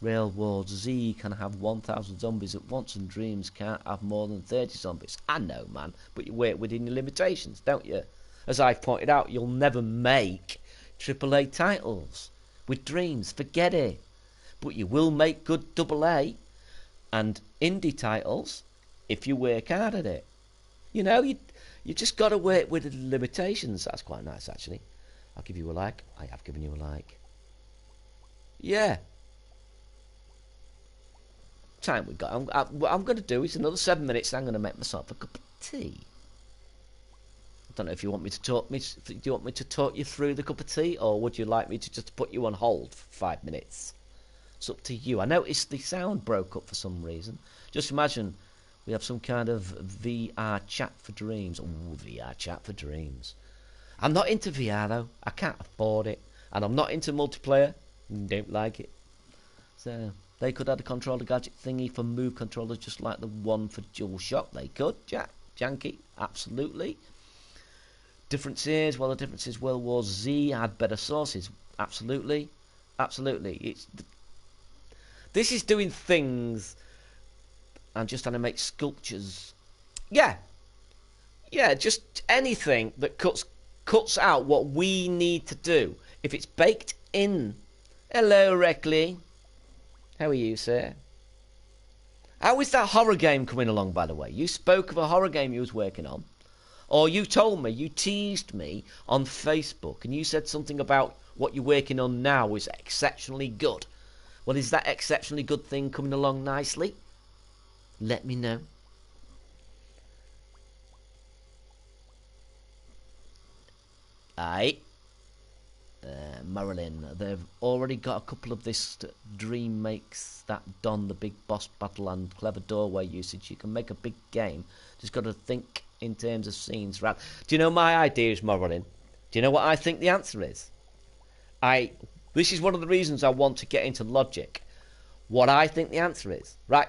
Railroad Z can have 1,000 zombies at once, and Dreams can't have more than 30 zombies. I know, man, but you work within your limitations, don't you? As I've pointed out, you'll never make AAA titles with Dreams. Forget it. But you will make good AA and indie titles if you work hard at it. You know, you just got to work with the limitations. That's quite nice, actually. I'll give you a like. I have given you a like. Yeah. Time we got. What I'm going to do is another 7 minutes. I'm going to make myself a cup of tea. I don't know if you want me to talk. Do you want me to talk you through the cup of tea, or would you like me to just put you on hold for 5 minutes? It's up to you. I noticed the sound broke up for some reason. Just imagine we have some kind of VR chat for dreams. Ooh, VR chat for dreams. I'm not into VR though. I can't afford it, and I'm not into multiplayer. Don't like it. So they could add a controller gadget thingy for Move controllers, just like the one for DualShock. They could, Janky, absolutely. Differences, well, the difference is World War Z had better sources. Absolutely. It's This is doing things. I'm just trying to make sculptures. Yeah, just anything that cuts out what we need to do. If it's baked in. Hello, Reckley. How are you, sir? How is that horror game coming along, by the way? You spoke of a horror game you was working on. Or you told me, you teased me on Facebook, and you said something about what you're working on now is exceptionally good. Well, is that exceptionally good thing coming along nicely? Let me know. Aye. Marilyn, they've already got a couple of this Dream makes that Don the big boss battle and clever doorway usage. You can make a big game. Just got to think in terms of scenes. Right? Do you know my ideas, Marilyn? Do you know what I think the answer is? This is one of the reasons I want to get into logic. What I think the answer is, right?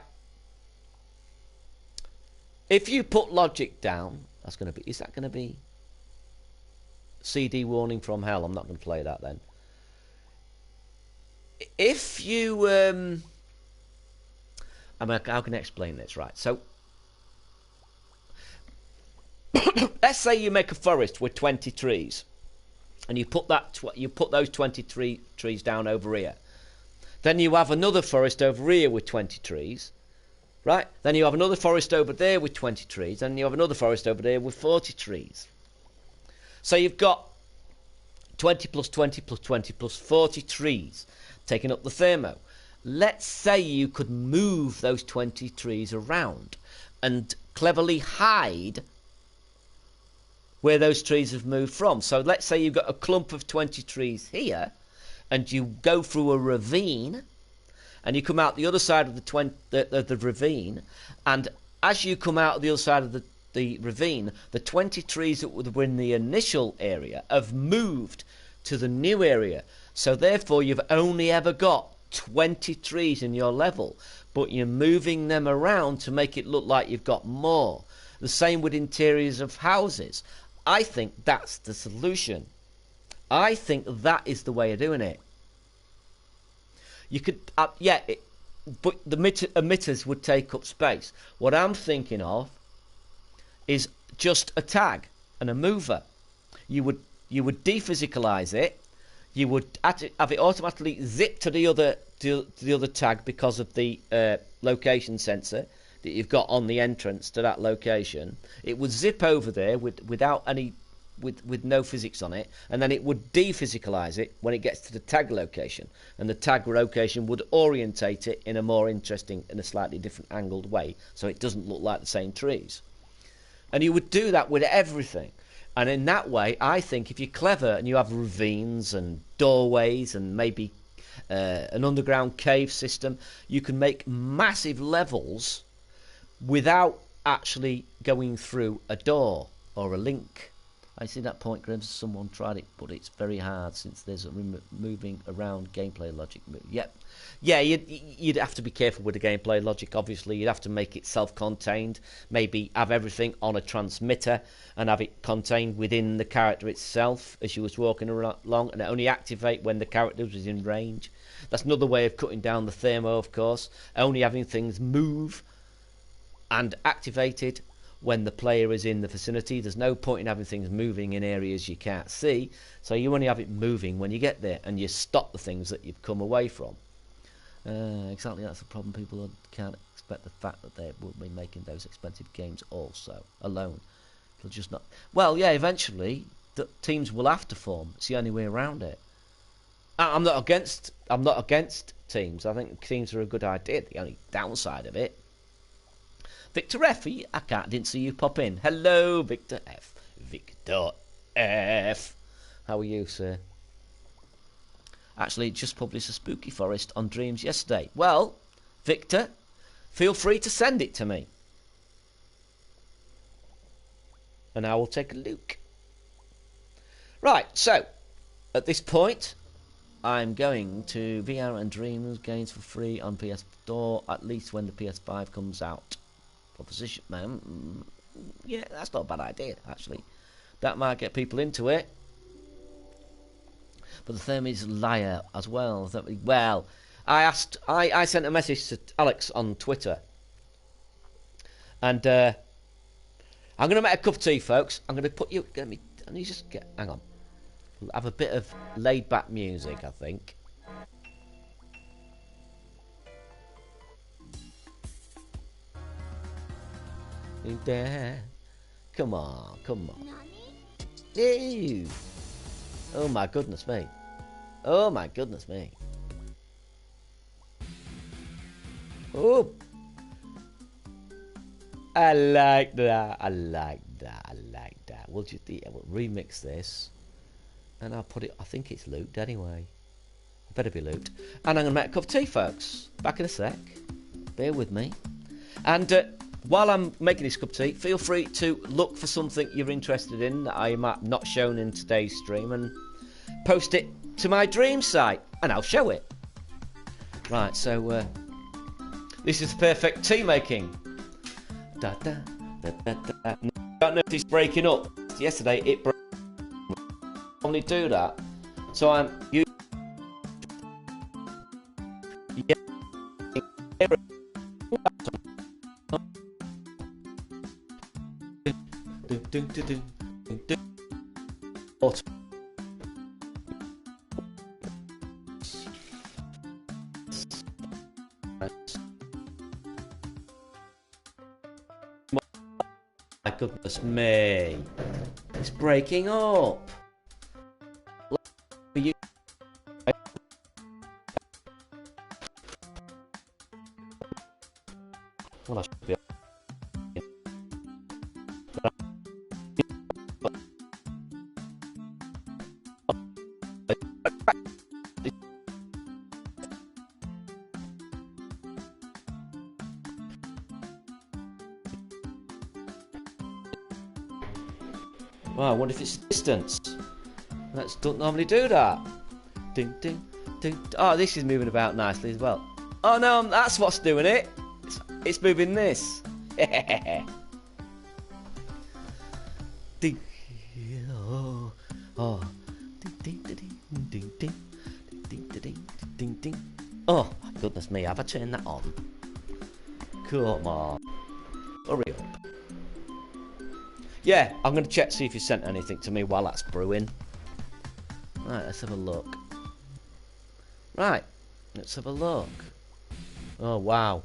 If you put logic down, is that going to be CD warning from hell? I'm not going to play that then. If you how can I explain this? Right, so let's say you make a forest with 20 trees, and you put those 20 trees down over here. Then you have another forest over here with 20 trees, right? Then you have another forest over there with 20 trees, and you have another forest over there with 40 trees. So you've got 20 plus 20 plus 20 plus 40 trees taking up the thermo. Let's say you could move those 20 trees around and cleverly hide where those trees have moved from. So let's say you've got a clump of 20 trees here, and you go through a ravine, and you come out the other side of the ravine, and as you come out the other side of the ravine, the 20 trees that were in the initial area have moved to the new area. So therefore you've only ever got 20 trees in your level, but you're moving them around to make it look like you've got more. The same with interiors of houses. I think that's the solution. I think that is the way of doing it. You could, but the emitters would take up space. What I'm thinking of is just a tag and a mover. You would dephysicalize it. You would have it automatically zip to the other tag because of the location sensor that you've got on the entrance to that location. It would zip over there with no physics on it, and then it would dephysicalize it when it gets to the tag location, and the tag location would orientate it in a more interesting, in a slightly different angled way, so it doesn't look like the same trees. And you would do that with everything. And in that way, I think if you're clever and you have ravines and doorways and maybe an underground cave system, you can make massive levels without actually going through a door or a link. I see that point, Grims. Someone tried it, but it's very hard since there's a moving around gameplay logic. Yep. Yeah, you'd have to be careful with the gameplay logic, obviously. You'd have to make it self-contained. Maybe have everything on a transmitter and have it contained within the character itself as you was walking along, and only activate when the character was in range. That's another way of cutting down the thermo, of course. Only having things move and activated when the player is in the vicinity. There's no point in having things moving in areas you can't see, so you only have it moving when you get there, and you stop the things that you've come away from. Exactly, that's the problem. People can't expect the fact that they will be making those expensive games also alone. They'll just not. Well, yeah, eventually the teams will have to form. It's the only way around it. I'm not against teams. I think teams are a good idea. The only downside of it. Victor F, didn't see you pop in. Hello, Victor F. Victor F. How are you, sir? Actually, just published a spooky forest on Dreams yesterday. Well, Victor, feel free to send it to me, and I will take a look. Right, so at this point, I'm going to VR and Dreams games for free on PS4, at least when the PS5 comes out. Proposition, man. Yeah, that's not a bad idea, actually. That might get people into it. But the thing is liar as well. Well, I sent a message to Alex on Twitter. And I'm going to make a cup of tea, folks. I'm going to put you... Let me just get... Hang on. Have a bit of laid-back music, I think. Come on, come on. Ew. Oh my goodness me. Oh my goodness me. Oh. I like that. I like that. I like that. We'll remix this. And I'll put it... I think it's looped anyway. It better be looped. And I'm going to make a cup of tea, folks. Back in a sec. Bear with me. And while I'm making this cup of tea, feel free to look for something you're interested in that I might not shown in today's stream and post it to my dream site and I'll show it. Right, so this is perfect tea making. Da, da, da, da, da. I don't know if it's breaking up. Yesterday it broke. Only do that. So I'm using my goodness me. It's breaking up. Well, I should be. Well, I wonder if it's distance. Let's don't normally do that. Ding, ding, ding. Oh, this is moving about nicely as well. Oh no, that's what's doing it. It's moving this. Ding. Oh, oh. Ding, ding, ding, ding, ding, ding, ding, ding, ding. Oh, goodness me! Have I turned that on? Come on, hurry up. Yeah, I'm going to check, see if you sent anything to me while that's brewing. Right, let's have a look. Right, let's have a look. Oh, wow.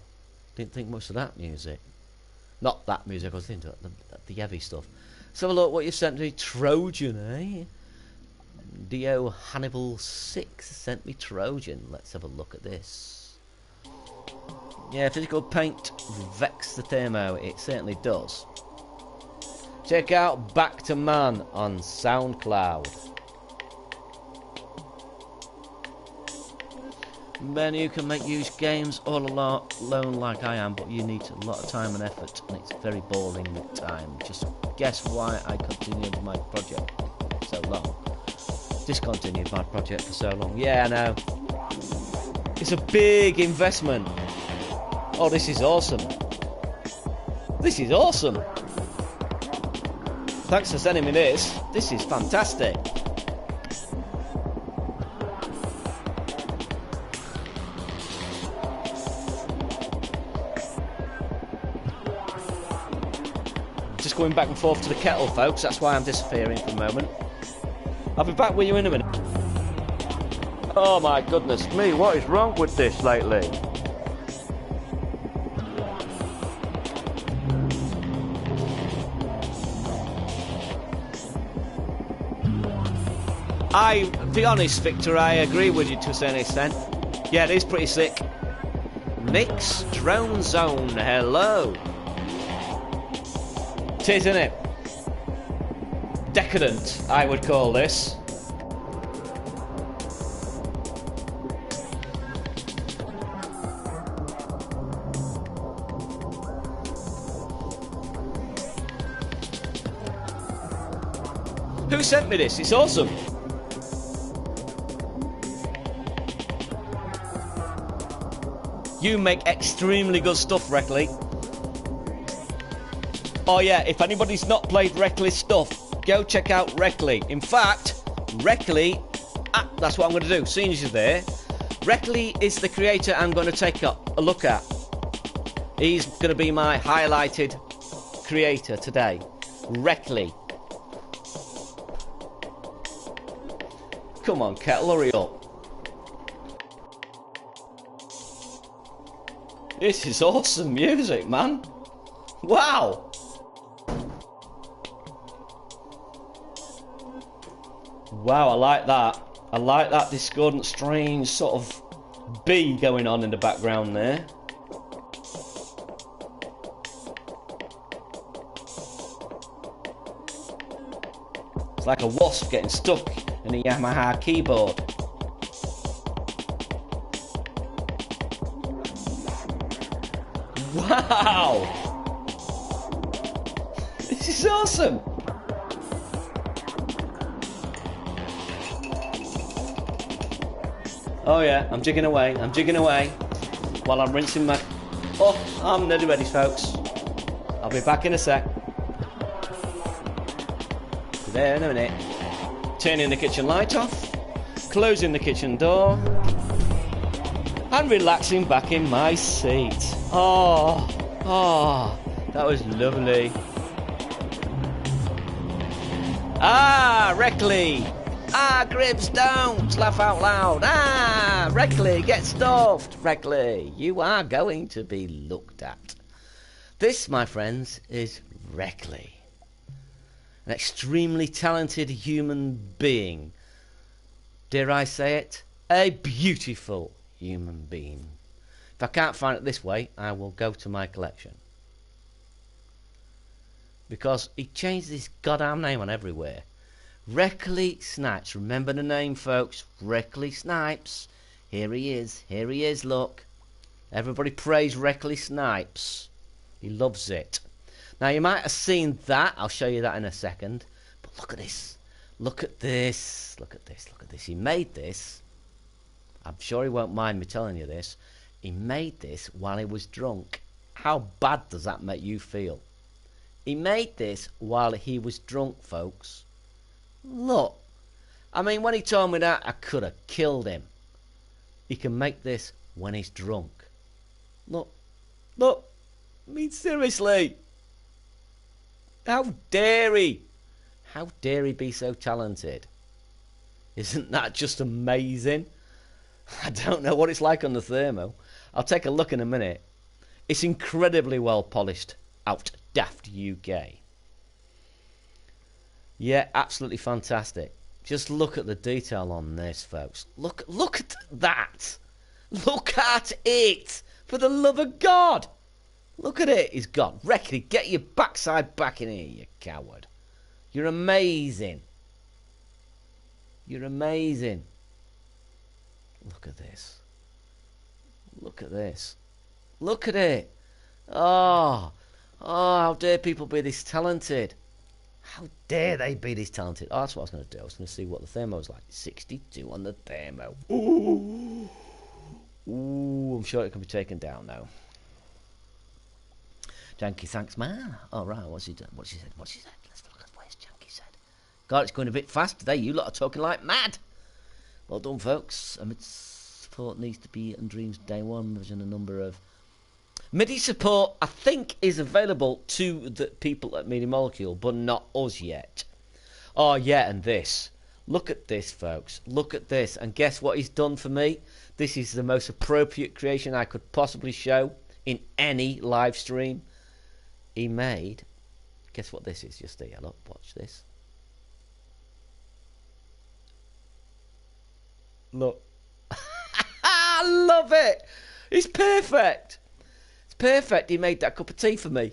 Didn't think much of that music. Not that music, I was thinking the heavy stuff. Let's have a look what you sent me. Trojan, eh? Dio Hannibal 6 sent me Trojan. Let's have a look at this. Yeah, physical paint vex the thermo. It certainly does. Check out Back to Man on SoundCloud. Men who can make huge games all alone like I am, but you need a lot of time and effort, and it's very boring at times. Just guess why I continued my project so long. Discontinued my project for so long. Yeah, I know. It's a big investment. Oh, this is awesome. This is awesome. Thanks for sending me this. This is fantastic. Just going back and forth to the kettle, folks. That's why I'm disappearing for a moment. I'll be back with you in a minute. Oh my goodness me, what is wrong with this lately? To be honest, Victor, I agree with you to a certain extent. Yeah, it is pretty sick. Mix Drone Zone, hello. It is, isn't it? Decadent, I would call this. Who sent me this? It's awesome. You make extremely good stuff, Reckley. Oh yeah, if anybody's not played Reckley's stuff, go check out Reckley. In fact, Reckley, that's what I'm going to do. Seeing as you're there, Reckley is the creator I'm going to take a look at. He's going to be my highlighted creator today. Reckley. Come on, Kettle, hurry up. This is awesome music, man. Wow. Wow, I like that. I like that discordant, strange sort of bee going on in the background there. It's like a wasp getting stuck in a Yamaha keyboard. Wow! This is awesome! Oh yeah, I'm jigging away while I'm rinsing my... Oh, I'm nearly ready, folks. I'll be back in a sec. Be there in a minute. Turning the kitchen light off, closing the kitchen door, and relaxing back in my seat. Oh, that was lovely. Ah, Reckley. Ah, Gribbs, don't laugh out loud. Ah, Reckley, get stuffed. Reckley, you are going to be looked at. This, my friends, is Reckley. An extremely talented human being. Dare I say it? A beautiful human being. If I can't find it this way, I will go to my collection. Because he changed his goddamn name on everywhere. Reckley Snipes. Remember the name, folks. Reckley Snipes. Here he is, look. Everybody praise Reckley Snipes. He loves it. Now, you might have seen that. I'll show you that in a second. But look at this. Look at this. Look at this. Look at this. He made this. I'm sure he won't mind me telling you this. He made this while he was drunk. How bad does that make you feel? He made this while he was drunk, folks. Look. I mean, when he told me that, I could have killed him. He can make this when he's drunk. Look. Look. I mean, seriously. How dare he? How dare he be so talented? Isn't that just amazing? I don't know what it's like on the thermo. I'll take a look in a minute. It's incredibly well polished out Daft UK. Yeah, absolutely fantastic. Just look at the detail on this, folks. Look at that. Look at it. For the love of God. Look at it. He's gone. Reckley, get your backside back in here, you coward. You're amazing. You're amazing. Look at this. Look at this. Look at it. Oh, how dare people be this talented? How dare they be this talented? Oh, that's what I was going to do. I was going to see what the thermo was like. 62 on the thermo. Ooh. Ooh, I'm sure it can be taken down now. Janky, thanks, man. All right, what's he done? What's he said? Let's look at what Janky said. God, it's going a bit fast today. You lot are talking like mad. Well done, folks. Amidst support needs to be on Dreams Day 1. There's a number of MIDI support, I think, is available to the people at Media Molecule, but not us yet. Oh, yeah, and this. Look at this, folks. Look at this. And guess what he's done for me? This is the most appropriate creation I could possibly show in any live stream. He made... Guess what this is? Just here, look. Watch this. Look. I love it. It's perfect. It's perfect. He made that cup of tea for me.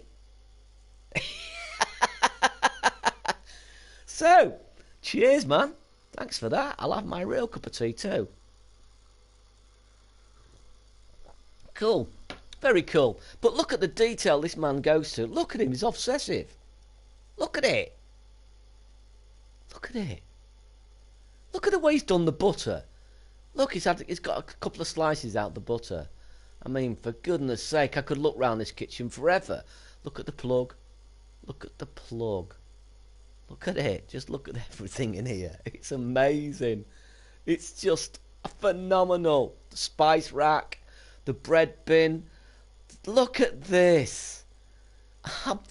So, cheers, man. Thanks for that. I'll have my real cup of tea too. Cool. Very cool. But look at the detail this man goes to. Look at him. He's obsessive. Look at it. Look at it. Look at the way he's done the butter. Look, he's got a couple of slices out the butter. I mean, for goodness sake, I could look round this kitchen forever. Look at the plug. Look at the plug. Look at it. Just look at everything in here. It's amazing. It's just Phenomenal. The spice rack, the bread bin. Look at this.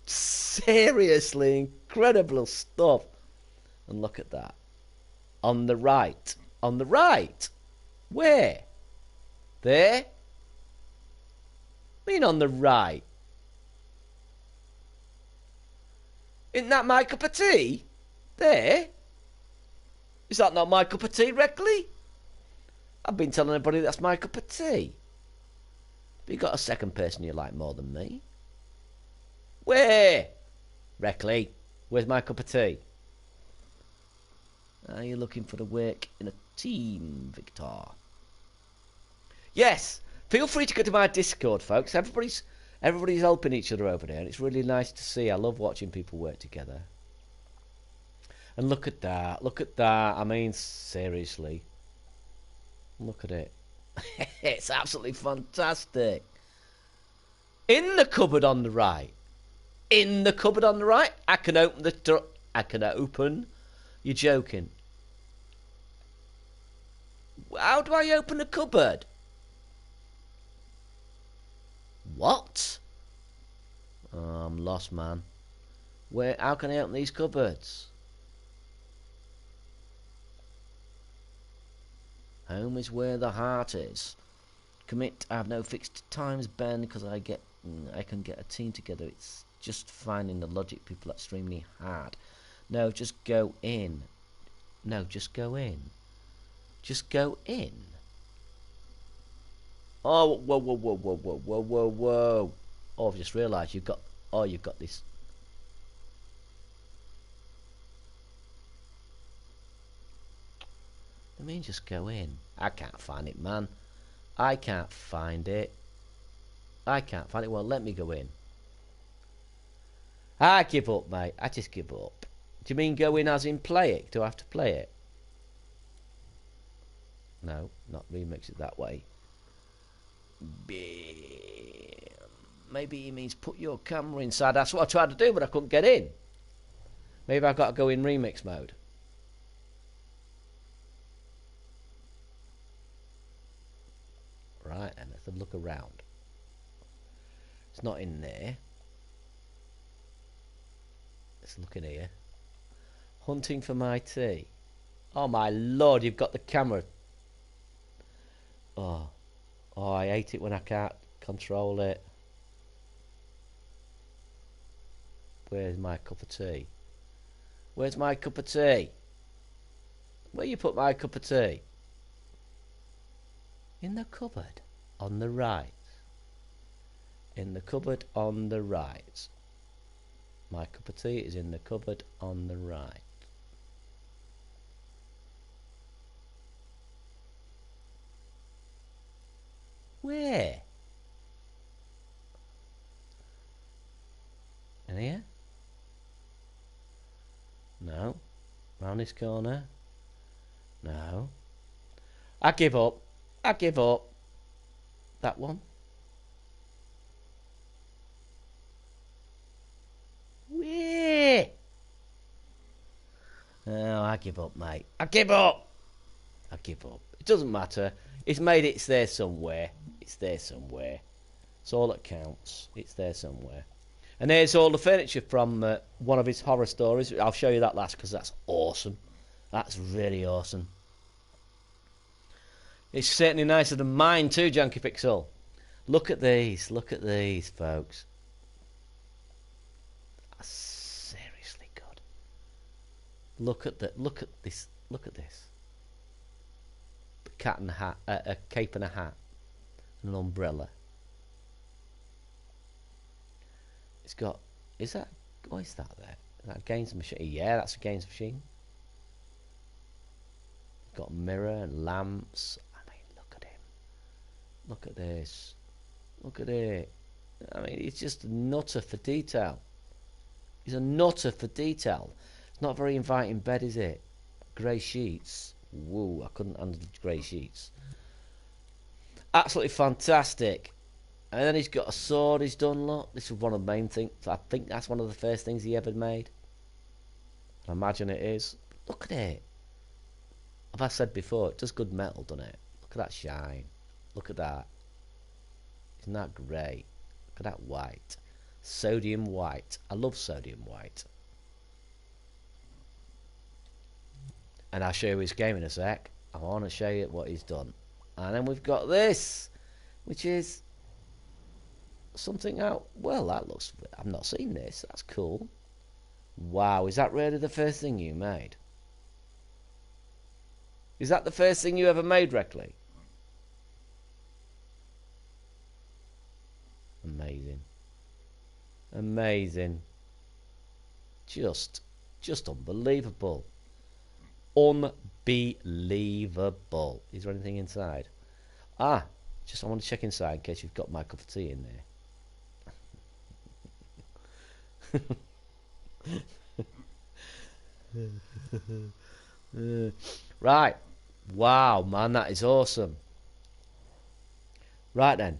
Seriously incredible stuff. And look at that. On the right. On the right. Where? There? I mean on the right. Isn't that my cup of tea? There? Is that not my cup of tea, Reckley? I've been telling everybody that's my cup of tea. But you got a second person you like more than me. Where? Reckley, where's my cup of tea? Are you looking for the work in a team, Victor? Yes, feel free to go to my Discord, folks. Everybody's helping each other over there, and it's really nice to see. I love watching people work together. And look at that, look at that. I mean, seriously. Look at it. It's absolutely fantastic. In the cupboard on the right. In the cupboard on the right. I can open the door. I can open. You're joking. How do I open a cupboard? What? Oh, I'm lost, man. Where? How can I open these cupboards? Home is where the heart is. Commit. I have no fixed times, Ben, because I can get a team together. It's just finding the logic people extremely hard. No, just go in. No, just go in. Just go in. Oh, whoa, whoa, whoa, whoa, whoa, whoa, whoa, whoa. Oh, I've just realised you've got... Oh, you've got this... I mean, just go in. I can't find it, man. I can't find it. I can't find it. Well, let me go in. I give up, mate. I just give up. Do you mean go in as in play it? Do I have to play it? No, not remix it that way. Maybe he means put your camera inside. That's what I tried to do, but I couldn't get in. Maybe I've got to go in remix mode. Right, and let's have a look around. It's not in there. Let's look in here. Hunting for my tea. Oh my lord, you've got the camera. Oh, I hate it when I can't control it. Where's my cup of tea? Where's my cup of tea? Where you put my cup of tea? In the cupboard on the right. In the cupboard on the right. My cup of tea is in the cupboard on the right. Where? In here? No. Round this corner? No. I give up. I give up. That one? Where? Oh, I give up, mate. I give up. I give up. It doesn't matter. It's made it. It's there somewhere. It's there somewhere. It's all that counts. It's there somewhere. And there's all the furniture from one of his horror stories. I'll show you that last because that's awesome. That's really awesome. It's certainly nicer than mine too, Junkie Pixel. Look at these. Look at these, folks. That's seriously good. Look at this. Look at this. The cat and a hat, a cape and a hat, and an umbrella. It's got. Is that? What is that there? Is that a games machine? Yeah, that's a games machine. Got a mirror and lamps. I mean, look at him. Look at this. Look at it. I mean, he's just a nutter for detail. He's a nutter for detail. It's not a very inviting bed, is it? Grey sheets. Woo, I couldn't handle grey sheets. Absolutely fantastic. And then he's got a sword he's done, look. This is one of the main things. I think that's one of the first things he ever made. I imagine it is. Look at it. Have I said before, it does good metal, doesn't it? Look at that shine. Look at that. Isn't that great? Look at that white. Sodium white. I love sodium white. And I'll show you his game in a sec. I want to show you what he's done. And then we've got this, which is something out. Well, that looks... I've not seen this. That's cool. Wow, is that really the first thing you made? Is that the first thing you ever made, Reckley? Amazing. Amazing. Just unbelievable. Unbelievable. Is there anything inside? Ah, I want to check inside in case you've got my cup of tea in there. Right. Wow, man, that is awesome. Right then.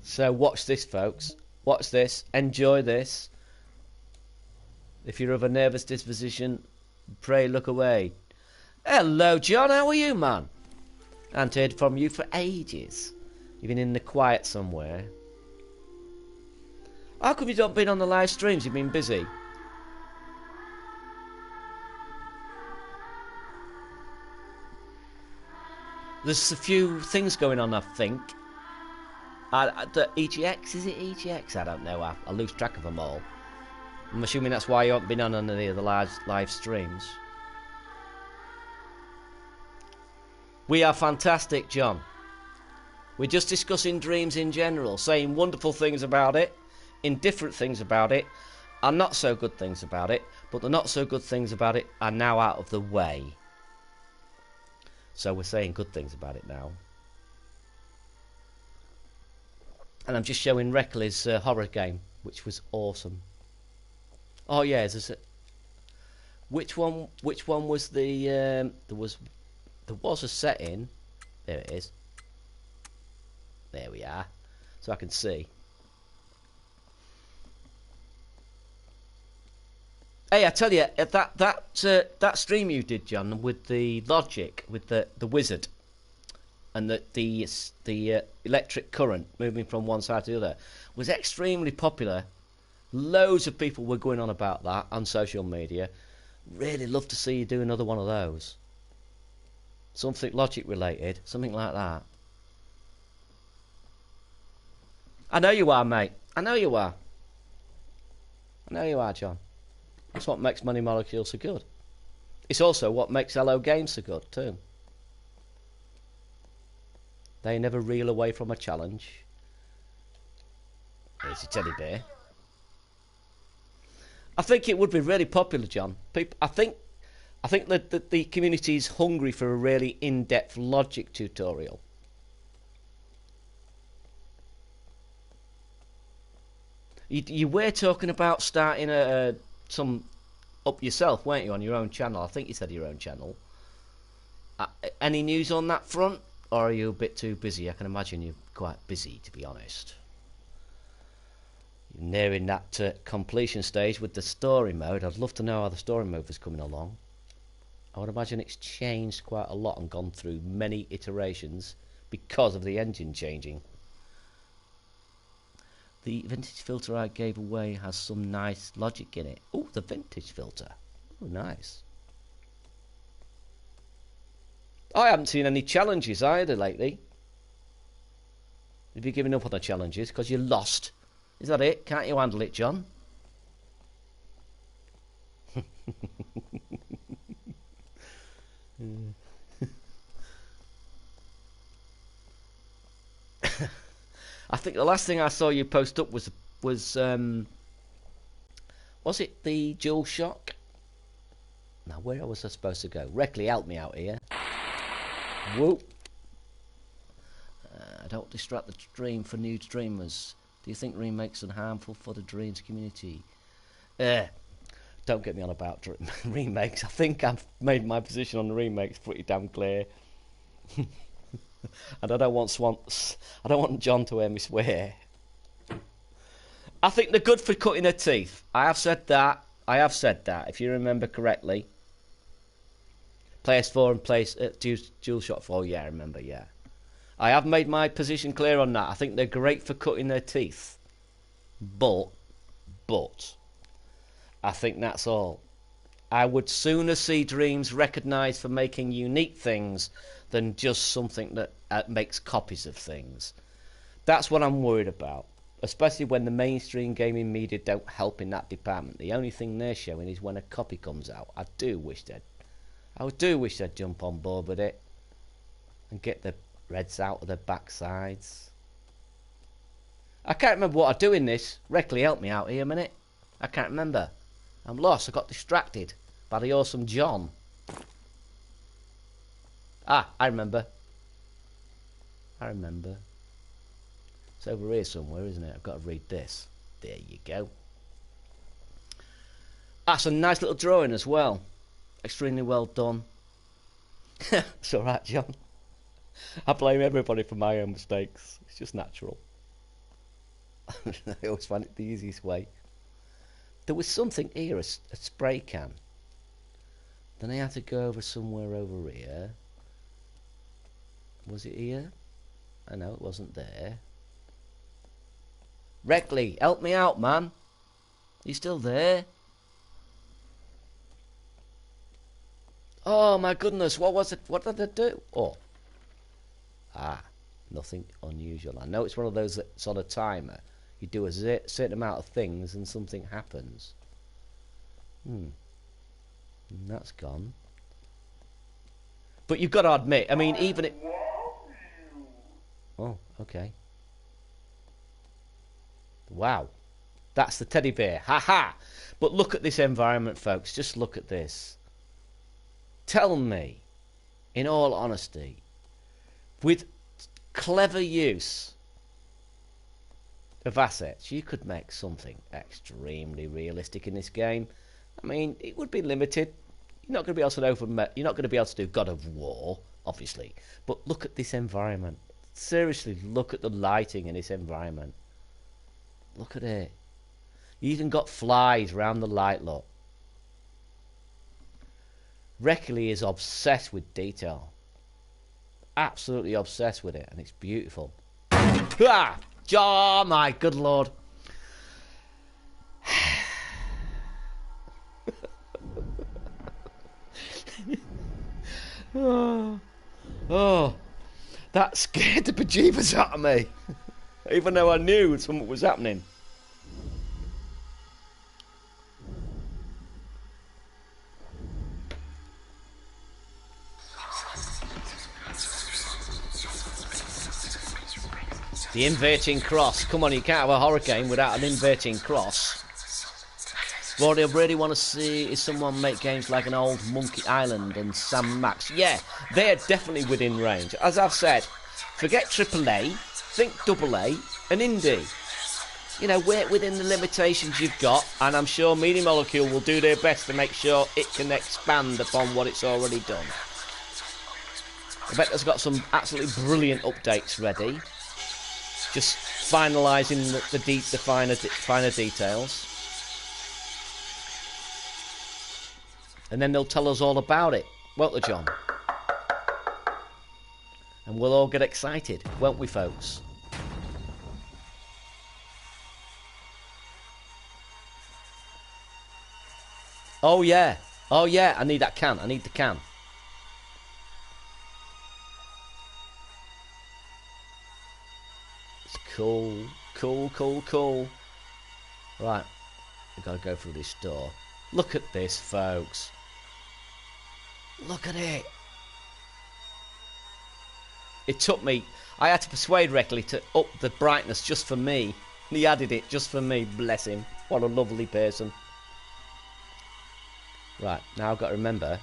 So watch this, folks. Watch this. Enjoy this. If you're of a nervous disposition, pray look away. Hello, John. How are you, man? I haven't heard from you for ages. You've been in the quiet somewhere. How come you've not been on the live streams? You've been busy. There's a few things going on, I think. The EGX, is it EGX? I don't know. I lose track of them all. I'm assuming that's why you haven't been on any of the live streams. We are fantastic, John. We're just discussing dreams in general, saying wonderful things about it, indifferent things about it, and not so good things about it, but the not so good things about it are now out of the way. So we're saying good things about it now. And I'm just showing Reckley's horror game, which was awesome. Oh yeah, which one was the there was a setting. There it is. There we are. So I can see. Hey, I tell you, that stream you did, John, with the logic, with the wizard, and the electric current moving from one side to the other, was extremely popular. Loads of people were going on about that on social media. Really love to see you do another one of those. Something logic related, something like that. I know you are, mate. I know you are. I know you are, John. That's what makes Money Molecules so good. It's also what makes Hello Games so good, too. They never reel away from a challenge. There's your teddy bear. I think it would be really popular, John. I think that the community is hungry for a really in-depth logic tutorial. You were talking about starting some up yourself, weren't you, on your own channel? I think you said your own channel. Any news on that front? Or are you a bit too busy? I can imagine you're quite busy, to be honest. You're nearing that completion stage with the story mode. I'd love to know how the story mode is coming along. I would imagine it's changed quite a lot and gone through many iterations because of the engine changing. The vintage filter I gave away has some nice logic in it. Oh, the vintage filter. Oh, nice. I haven't seen any challenges either lately. Have you given up on the challenges because you're lost? Is that it? Can't you handle it, John? I think the last thing I saw you post up was it the Dual Shock? Now where was I supposed to go? Reckley, help me out here. Whoop. Don't distract the stream for new streamers. Do you think remakes are harmful for the dreams community? Don't get me on about remakes. I think I've made my position on the remakes pretty damn clear. And I don't want John to hear me swear. I think they're good for cutting her teeth. I have said that. If you remember correctly. PS4 and DualShock 4, yeah, I remember, yeah. I have made my position clear on that. I think they're great for cutting their teeth. But, I think that's all. I would sooner see Dreams recognised for making unique things than just something that makes copies of things. That's what I'm worried about. Especially when the mainstream gaming media don't help in that department. The only thing they're showing is when a copy comes out. I do wish they'd jump on board with it and get the Reds out of their backsides. I can't remember what I do in this. Reckley, help me out here a minute. I can't remember. I'm lost. I got distracted by the awesome John. Ah, I remember. It's over here somewhere, isn't it? I've got to read this. There you go. That's a nice little drawing as well. Extremely well done. It's alright, John. I blame everybody for my own mistakes. It's just natural. I always find it the easiest way. There was something here, a spray can. Then I had to go over somewhere over here. Was it here? I know it wasn't there. Reckley, help me out, man. You still there? Oh my goodness, what was it? What did I do? Oh. Ah, nothing unusual. I know it's one of those that's on a timer. You do a certain amount of things and something happens. And that's gone. But you've got to admit, I mean, even it... Oh, okay. Wow. That's the teddy bear. Ha ha! But look at this environment, folks. Just look at this. Tell me, in all honesty, with clever use of assets, you could make something extremely realistic in this game. I mean, it would be limited. You're not going to be able to you're not going to be able to do God of War, obviously. But look at this environment. Seriously, look at the lighting in this environment. Look at it. You even got flies round the light, look. Reckley is obsessed with detail. Absolutely obsessed with it, and it's beautiful. Ah! Oh my good lord. Oh, that scared the bejeebers out of me. Even though I knew something was happening. The inverting cross. Come on, you can't have a horror game without an inverting cross. What I really want to see is someone make games like an old Monkey Island and Sam Max. Yeah, they're definitely within range. As I've said, forget AAA, think AA and indie. You know, work within the limitations you've got, and I'm sure Media Molecule will do their best to make sure it can expand upon what it's already done. I bet it's got some absolutely brilliant updates ready. Just finalising the finer details. And then they'll tell us all about it, won't they, John? And we'll all get excited, won't we, folks? Oh, yeah. Oh, yeah, I need that can. I need the can. It's cool. Cool, cool, cool. Right. We've got to go through this door. Look at this, folks. Look at it. It took me... I had to persuade Reckley to up the brightness just for me. He added it just for me, bless him. What a lovely person. Right, now I've got to remember.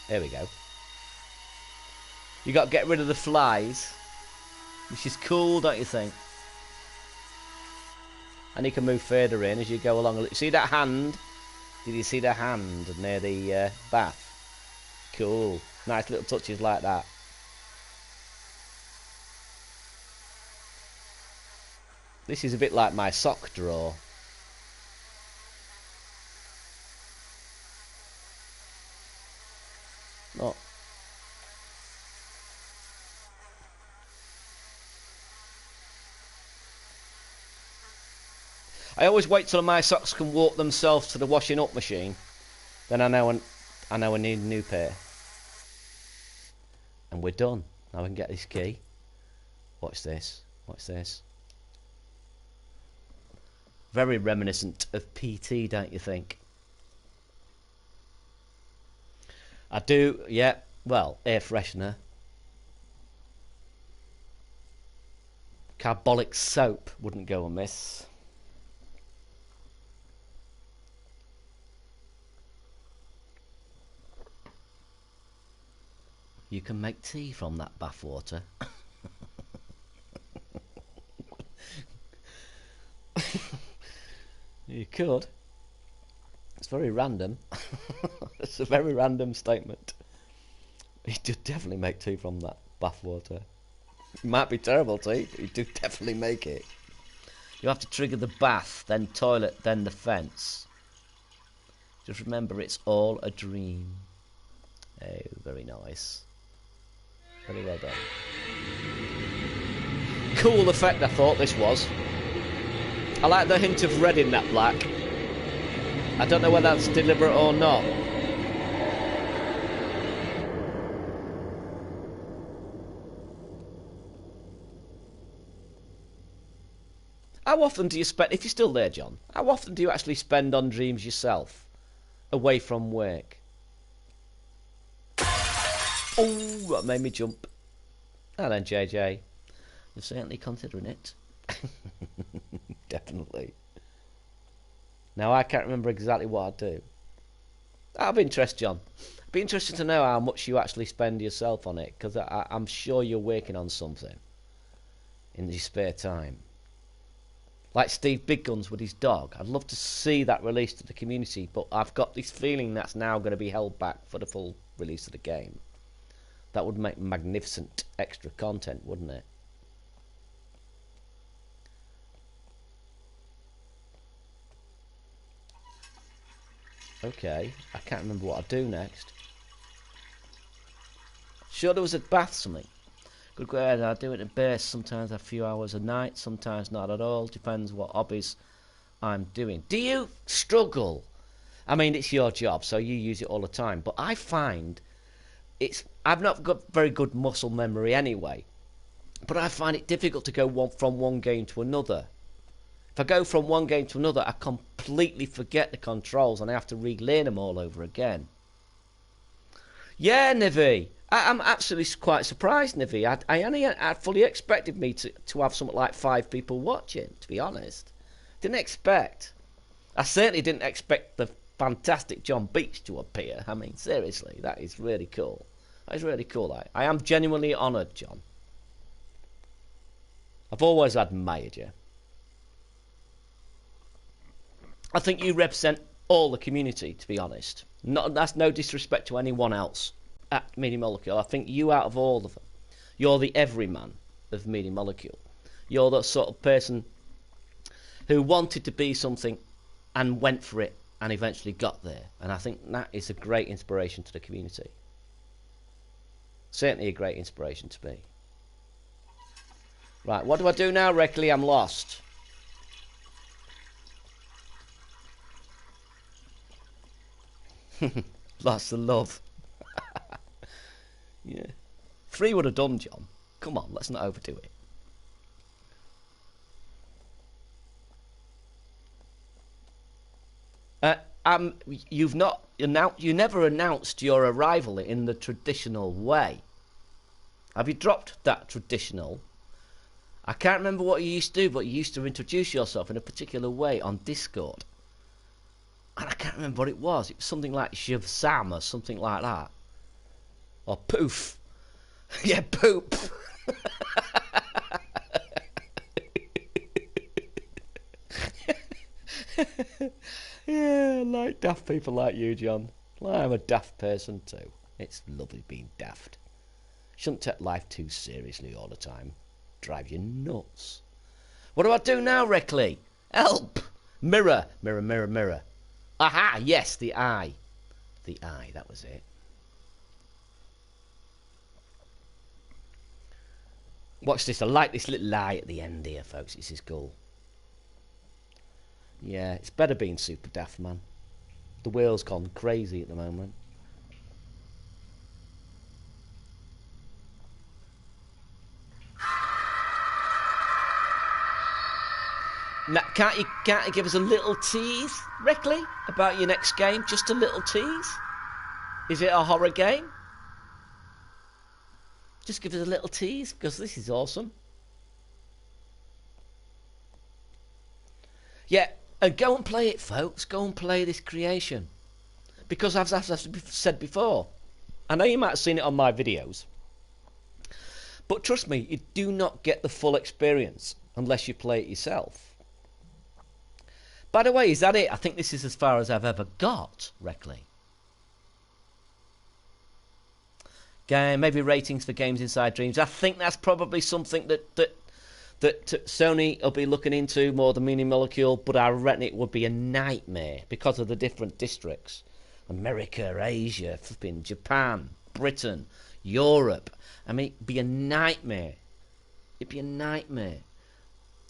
There we go. You got to get rid of the flies. Which is cool, don't you think? And you can move further in as you go along. See that hand? Did you see the hand near the bath? Cool. Nice little touches like that. This is a bit like my sock drawer. I always wait till my socks can walk themselves to the washing up machine. Then I know I need a new pair. And we're done. Now I can get this key. Watch this. Watch this. Very reminiscent of PT, don't you think? I do, yeah. Well, air freshener. Carbolic soap wouldn't go amiss. You can make tea from that bathwater. You could. It's very random. It's a very random statement. You do definitely make tea from that bathwater. It might be terrible tea, but you do definitely make it. You have to trigger the bath, then toilet, then the fence. Just remember, it's all a dream. Oh, very nice. Very well done. Cool effect, I thought this was. I like the hint of red in that black. I don't know whether that's deliberate or not. How often do you spend, if you're still there, John, how often do you actually spend on dreams yourself, away from work? Oh, that made me jump. And then, JJ, you're certainly considering it. Definitely. Now, I can't remember exactly what I do. That'll be interesting, John. It'd be interesting to know how much you actually spend yourself on it, because I'm sure you're working on something in your spare time. Like Steve Big Guns with his dog. I'd love to see that released to the community, but I've got this feeling that's now going to be held back for the full release of the game. That would make magnificent extra content, wouldn't it? Okay, I can't remember what I do next. Sure, there was a bath something. Good grade, I do it at base, sometimes a few hours a night, sometimes not at all. Depends what hobbies I'm doing. Do you struggle? I mean, it's your job, so you use it all the time. But I find I've not got very good muscle memory anyway. But I find it difficult to go from one game to another. If I go from one game to another, I completely forget the controls and I have to relearn them all over again. Yeah, Nivy. I'm absolutely quite surprised, Nivy. I fully expected me to have something like 5 people watching, to be honest. Didn't expect. I certainly didn't expect the fantastic John Beach to appear. I mean, seriously, that is really cool. That is really cool. I am genuinely honoured, John. I've always admired you. I think you represent all the community, to be honest. That's no disrespect to anyone else at Media Molecule. I think you, out of all of them, you're the everyman of Media Molecule. You're the sort of person who wanted to be something and went for it and eventually got there. And I think that is a great inspiration to the community. Certainly a great inspiration to me. Right, what do I do now, Reckley? I'm lost. Lost the love. Yeah. 3 would have done, John. Come on, let's not overdo it. You never announced your arrival in the traditional way. Have you dropped that traditional? I can't remember what you used to do, but you used to introduce yourself in a particular way on Discord. And I can't remember what it was. It was something like Shiv Sam or something like that. Or Poof. Yeah, Poop. Yeah, like daft people like you, John. Well, I'm a daft person too. It's lovely being daft. Shouldn't take life too seriously all the time. Drive you nuts. What do I do now, Reckley? Help! Mirror, mirror, mirror, mirror. Aha, yes, the eye. The eye, that was it. Watch this, I like this little eye at the end here, folks. This is cool. Yeah, it's better being super daft, man. The wheel's gone crazy at the moment. Now, can't you give us a little tease, Reckley, about your next game? Just a little tease? Is it a horror game? Just give us a little tease, because this is awesome. Yeah, and go and play it, folks. Go and play this creation. Because as I've said before, I know you might have seen it on my videos, but trust me, you do not get the full experience unless you play it yourself. By the way, is that it? I think this is as far as I've ever got, Reckley. Maybe ratings for games inside Dreams. I think that's probably something that Sony will be looking into more than Mini Molecule, but I reckon it would be a nightmare because of the different districts. America, Asia, flipping Japan, Britain, Europe. I mean, it'd be a nightmare. It'd be a nightmare.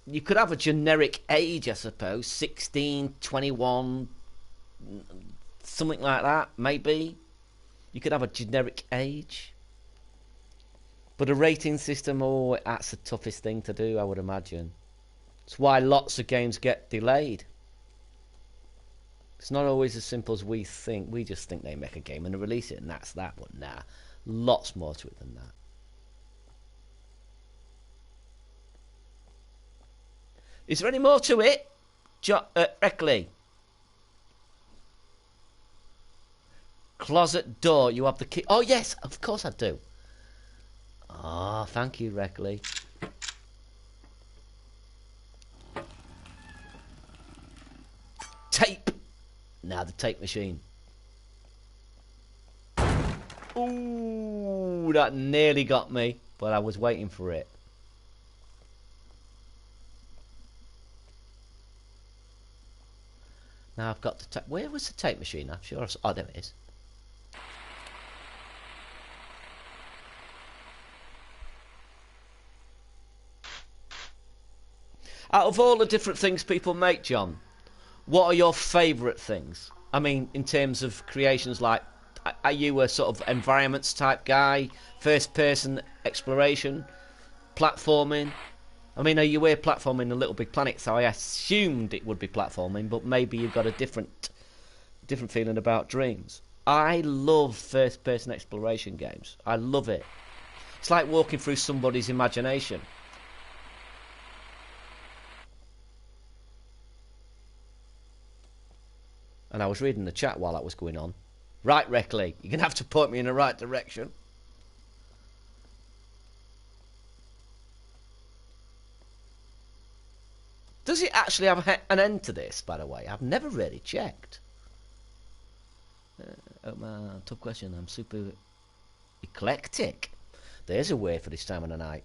You could have a generic age, I suppose, 16, 21, something like that, maybe. You could have a generic age. But a rating system, oh, that's the toughest thing to do, I would imagine. It's why lots of games get delayed. It's not always as simple as we think. We just think they make a game and they release it and that's that. But nah, lots more to it than that. Is there any more to it? Reckley. Closet door, you have the key. Oh, yes, of course I do. Ah, oh, thank you, Reckley. Tape. Now the tape machine. Ooh, that nearly got me, but I was waiting for it. Now I've got the tape. Where was the tape machine? I'm sure I saw. Oh, there it is. Out of all the different things people make, John, what are your favourite things? I mean, in terms of creations, like, are you a sort of environments type guy, first person exploration, platforming? I mean, are you here platforming a Little Big Planet? So I assumed it would be platforming, but maybe you've got a different feeling about Dreams. I love first person exploration games. I love it. It's like walking through somebody's imagination. And I was reading the chat while that was going on. Right, Reckley, you're going to have to point me in the right direction. Does it actually have an end to this, by the way? I've never really checked. Oh man, tough question. I'm super eclectic. There's a way for this time of the night.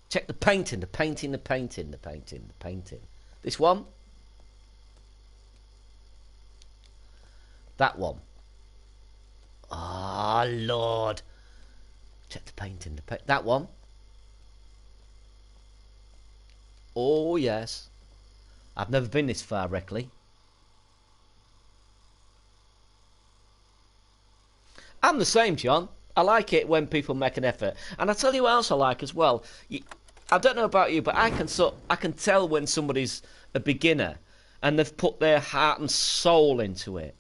Check the painting, the painting, the painting, the painting, the painting. This one. That one. Ah, oh, Lord. Check the painting, the that one. Oh, yes. I've never been this far, Reckley. I'm the same, John. I like it when people make an effort. And I tell you what else I like as well. I don't know about you, but I can tell when somebody's a beginner and they've put their heart and soul into it.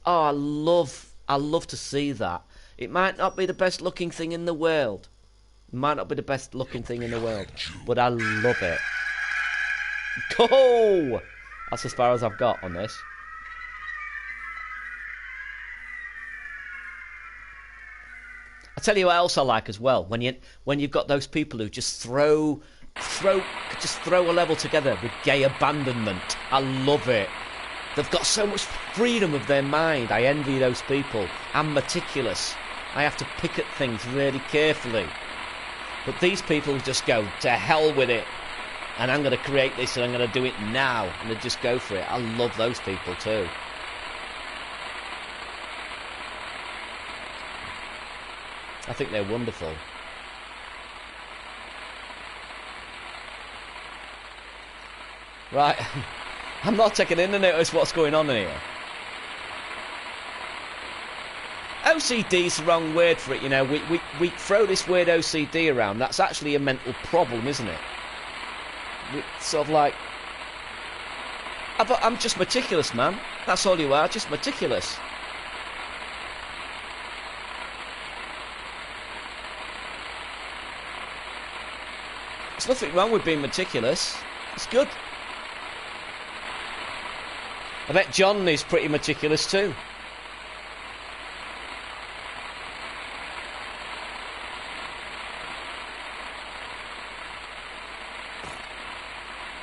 I love to see that. It might not be the best looking thing in the world. It might not be the best looking thing in the world, but I love it. Go! That's as far as I've got on this. I tell you what else I like as well. When you've got those people who just throw a level together with gay abandonment. I love it. They've got so much freedom of their mind. I envy those people. I'm meticulous. I have to pick at things really carefully. But these people just go, to hell with it. And I'm going to create this and I'm going to do it now. And they just go for it. I love those people too. I think they're wonderful. Right. I'm not taking in to notice what's going on here. OCD's the wrong word for it, you know. We throw this word OCD around. That's actually a mental problem, isn't it? It's sort of like... I'm just meticulous, man. That's all you are, just meticulous. There's nothing wrong with being meticulous. It's good. I bet John is pretty meticulous too.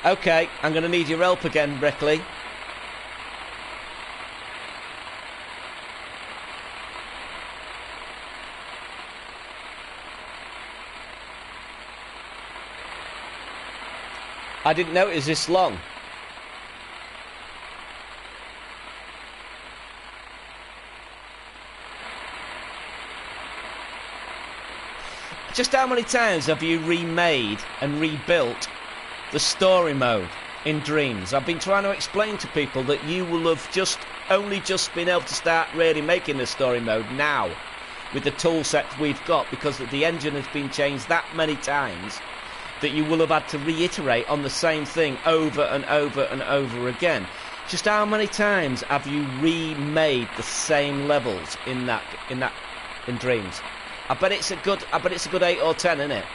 Okay, I'm going to need your help again, Breckley. I didn't know it was this long. Just how many times have you remade and rebuilt the story mode in Dreams? I've been trying to explain to people that you will have only just been able to start really making the story mode now with the tool set we've got, because the engine has been changed that many times that you will have had to reiterate on the same thing over and over and over again. Just how many times have you remade the same levels in Dreams? I bet it's a good 8 or 10, isn't it?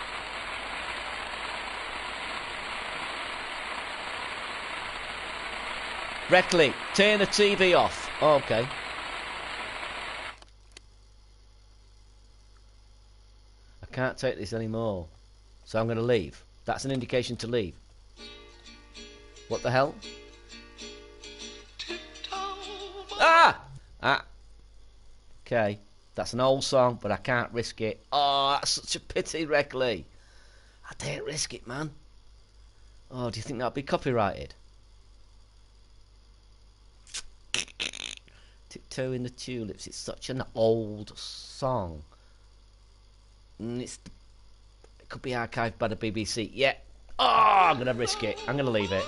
Reckley, turn the TV off. Oh, okay. I can't take this anymore, so I'm going to leave. That's an indication to leave. What the hell? Ah! Okay, that's an old song, but I can't risk it. Oh, that's such a pity, Reckley. I dare risk it, man. Oh, do you think that'd be copyrighted? Tiptoe in the Tulips. It's such an old song. And it could be archived by the BBC. Yeah. Oh, I'm going to risk it. I'm going to leave it.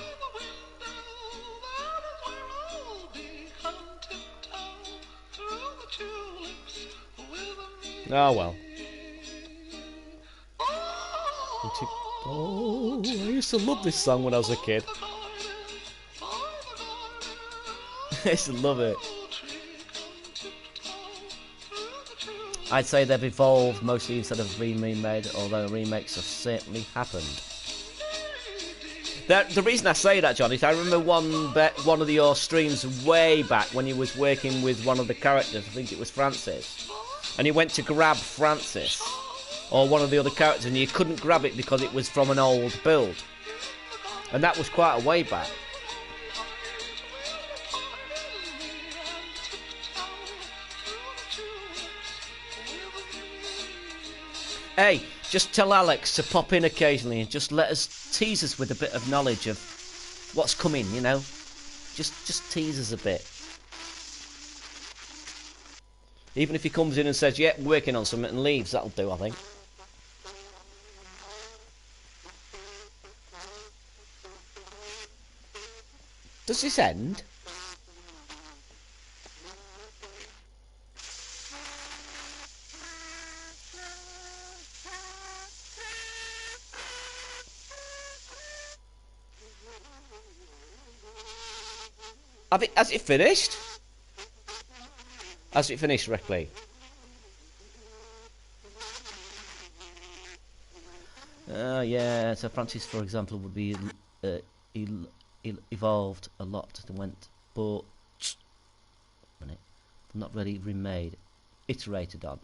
Oh, well. Oh, I used to love this song when I was a kid. I used to love it. I'd say they've evolved mostly instead of remade, although remakes have certainly happened. The reason I say that, John, is I remember one of your streams way back when you was working with one of the characters. I think it was Francis, and you went to grab Francis or one of the other characters, and you couldn't grab it because it was from an old build, and that was quite a way back. Hey, just tell Alex to pop in occasionally and just tease us with a bit of knowledge of what's coming, you know? Just tease us a bit. Even if he comes in and says, yeah, working on something, and leaves, that'll do, I think. Does this end? Has it finished? Has it finished, Reckley? Yeah, so Francis, for example, would be evolved a lot and went, but not really remade, iterated on,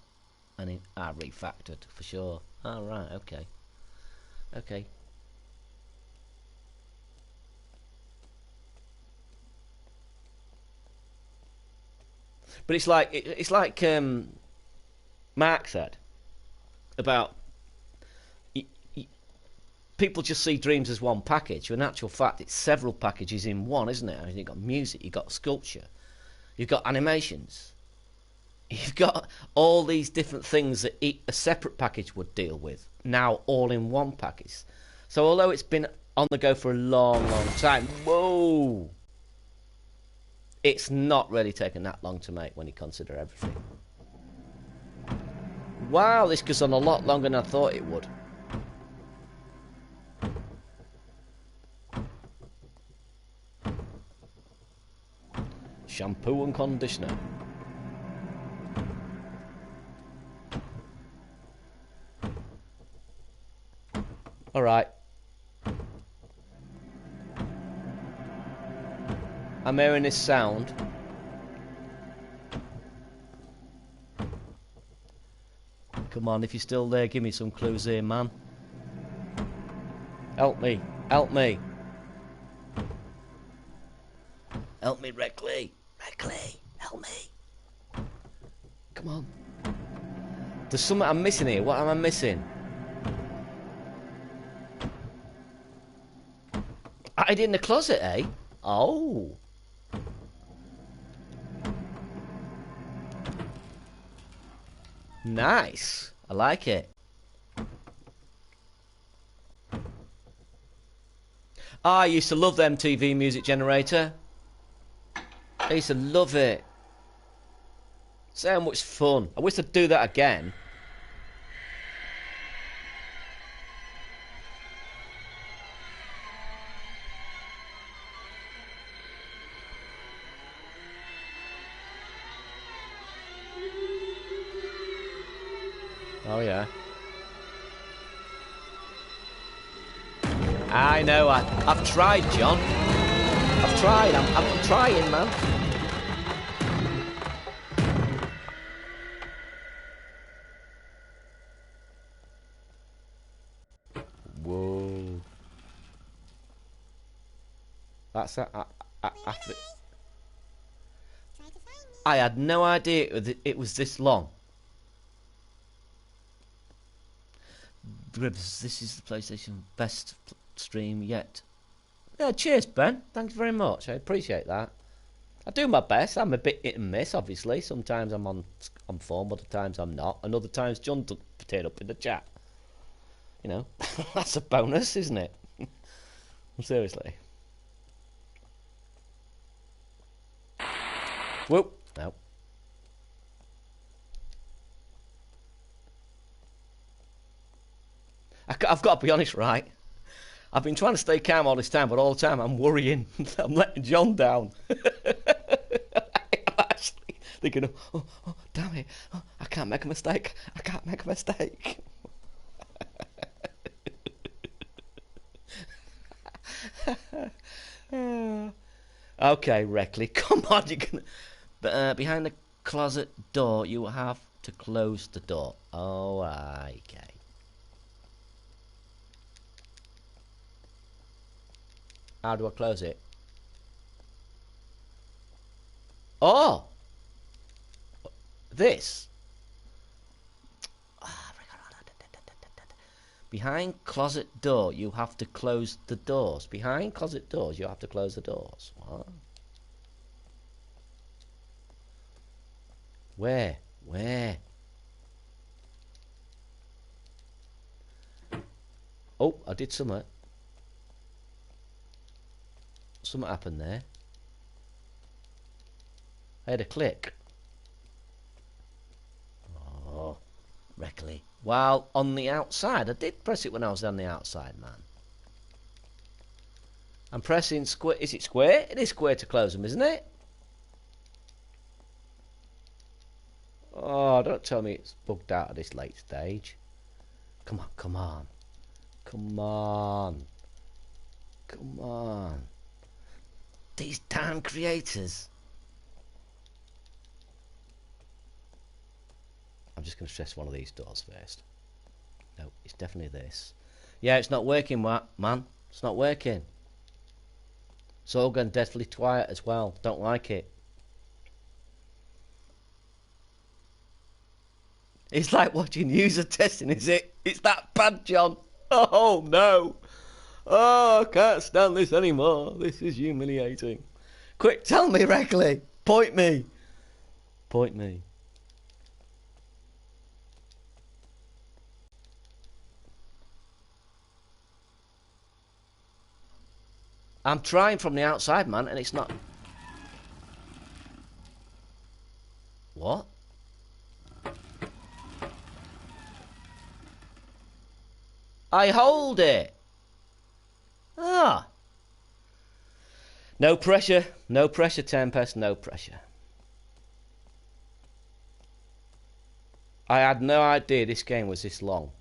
and refactored for sure. Oh, right, okay. Okay. But it's like Mark said about people just see Dreams as one package. In actual fact, it's several packages in one, isn't it? I mean, you've got music, you've got sculpture, you've got animations, you've got all these different things that a separate package would deal with, now all in one package. So although it's been on the go for a long, long time. Whoa! It's not really taken that long to make when you consider everything. Wow, this goes on a lot longer than I thought it would. Shampoo and conditioner. Alright. I'm hearing this sound. Come on, if you're still there, give me some clues here, man. Help me. Help me. Help me, Reckley. Reckley, help me. Come on. There's something I'm missing here. What am I missing? I hid in the closet, eh? Oh. Nice. I like it. I used to love the MTV music generator. I used to love it. So much fun. I wish I'd do that again. Oh yeah. I know. I've tried, John. I've tried. I'm trying, man. Whoa. That's that. I had no idea it was this long. Gribbs, this is the PlayStation best stream yet. Yeah, cheers, Ben. Thanks very much. I appreciate that. I do my best. I'm a bit hit and miss, obviously. Sometimes I'm on form, other times I'm not, and other times John doesn't turn up in the chat. You know, that's a bonus, isn't it? Seriously. Whoop. No. I've got to be honest, right? I've been trying to stay calm all this time, but all the time I'm worrying. I'm letting John down. I'm actually thinking, oh, damn it. Oh, I can't make a mistake. I can't make a mistake. Okay, Reckley, come on. You can. But behind the closet door, you have to close the door. Oh, okay. How do I close it? Oh! This? Behind closet door, you have to close the doors. Behind closet doors, you have to close the doors. What? Where? Where? Oh, I did something. Something happened there. I had a click. Oh, Reckley. Well, on the outside, I did press it when I was on the outside, man. I'm pressing square. Is it square? It is square to close them, isn't it? Oh, don't tell me it's bugged out at this late stage. Come on, come on. Come on. Come on. These damn creators. I'm just going to stress one of these doors first. No, it's definitely this. Yeah, it's not working, man. It's not working. It's all gone deathly quiet as well. Don't like it. It's like watching user testing, is it? It's that bad, John. Oh, no. Oh, I can't stand this anymore. This is humiliating. Quick, tell me, Reckley. Point me. Point me. I'm trying from the outside, man, and it's not... What? I hold it. Ah. No pressure. No pressure, Tempest. No pressure. I had no idea this game was this long.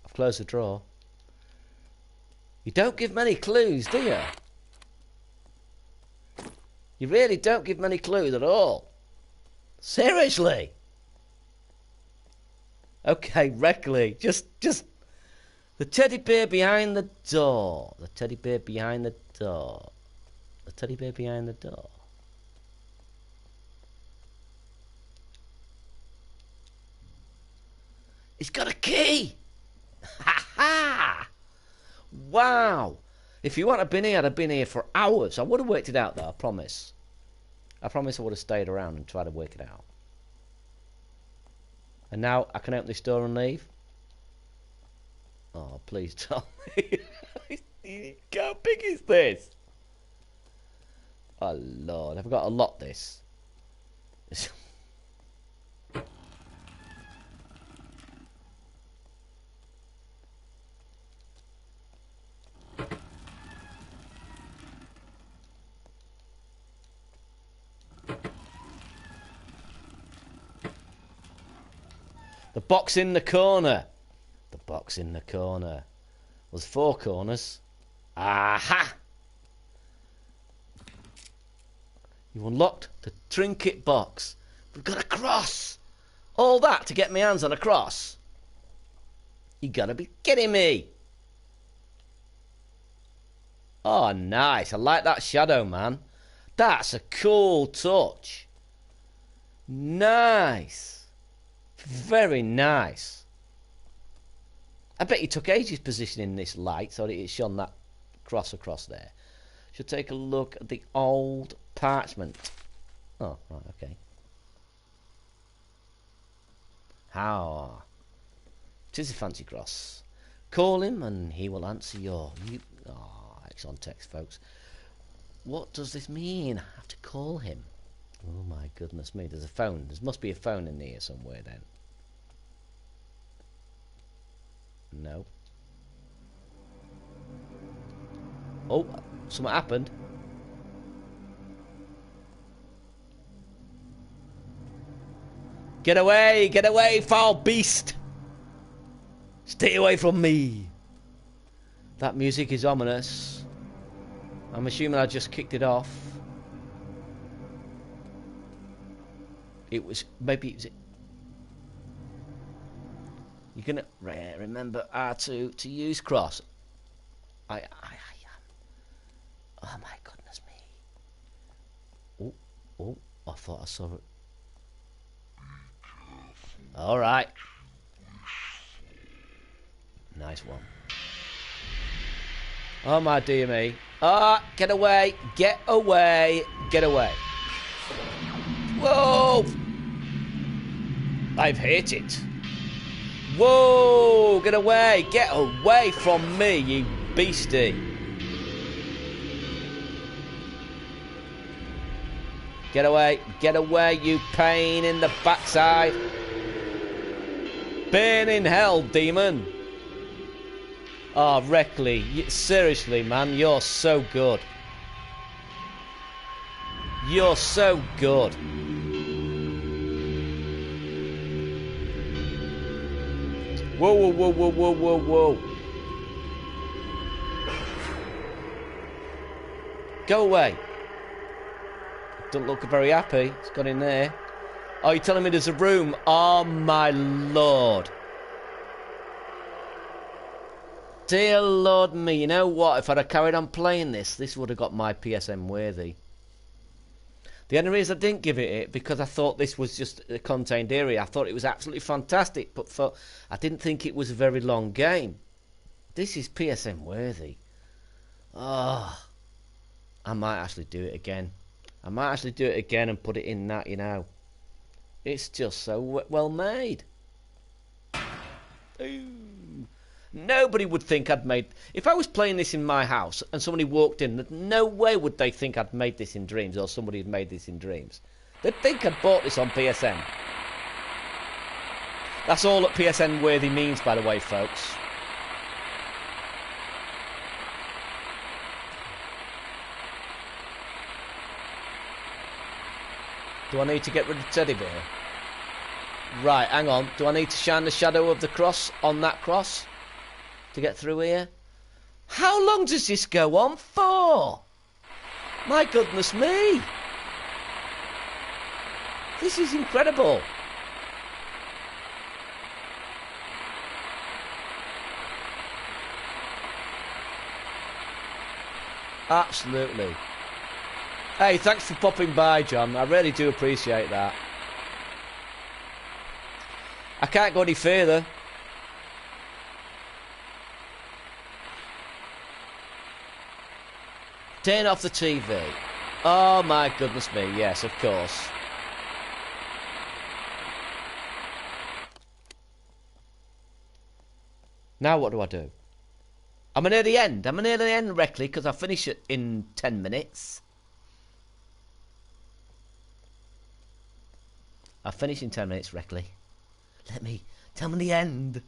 I've closed the drawer. You don't give many clues, do you? You really don't give many clues at all. Seriously. Okay, Reckley. Just the teddy bear behind the door. The teddy bear behind the door. The teddy bear behind the door. He's got a key. Ha ha! Wow. If you want to been here, I'd have been here for hours. I would have worked it out, though, I promise. I promise I would have stayed around and tried to work it out. And now I can open this door and leave. Oh, please tell me. How big is this? Oh, Lord. I've got to lock this. The box in the corner. The box in the corner. There's 4 corners. Aha! You unlocked the trinket box. We've got a cross. All that to get my hands on a cross. You gotta be kidding me. Oh, nice. I like that shadow, man. That's a cool touch. Nice. Very nice. I bet you took ages positioning this light so that it shone that cross across there. Should take a look at the old parchment. Oh, right, okay. How? 'Tis a fancy cross. Call him and he will answer your... Oh, excellent text, folks. What does this mean? I have to call him. Oh my goodness me, there's a phone. There must be a phone in here somewhere then. No. Oh, something happened. Get away, foul beast! Stay away from me! That music is ominous. I'm assuming I just kicked it off. It was, maybe it was... You're gonna remember R2 to use cross. I am. Oh my goodness me. Oh, I thought I saw it. Alright. Nice one. Oh my dear me. Ah, get away, get away, get away. Whoa! I've hit it. Whoa! Get away from me, you beastie. Get away, you pain in the backside. Burn in hell, demon. Oh, Reckley, seriously, man, you're so good. You're so good. Whoa, whoa, whoa, whoa, whoa, whoa, whoa. Go away. Don't look very happy. It's got in there. Oh, you're telling me there's a room? Oh, my Lord. Dear Lord me. You know what? If I'd have carried on playing this would have got my PSN worthy. The only reason I didn't give it because I thought this was just a contained area. I thought it was absolutely fantastic, but I didn't think it was a very long game. This is PSN worthy. Oh, I might actually do it again. I might actually do it again and put it in that, you know. It's just so well made. Ooh. Nobody would think I'd made... If I was playing this in my house and somebody walked in, no way would they think I'd made this in Dreams or somebody had made this in Dreams. They'd think I'd bought this on PSN. That's all that PSN worthy means, by the way, folks. Do I need to get rid of Teddy Bear? Right, hang on. Do I need to shine the shadow of the cross on that cross to get through here? How long does this go on for? My goodness me. This is incredible. Absolutely. Hey, thanks for popping by, John. I really do appreciate that. I can't go any further. Turn off the TV. Oh my goodness me, yes, of course. Now what do I do? I'm near the end. I'm near the end, Reckley, because I finish it in 10 minutes. I finish in 10 minutes, Reckley. Tell me the end.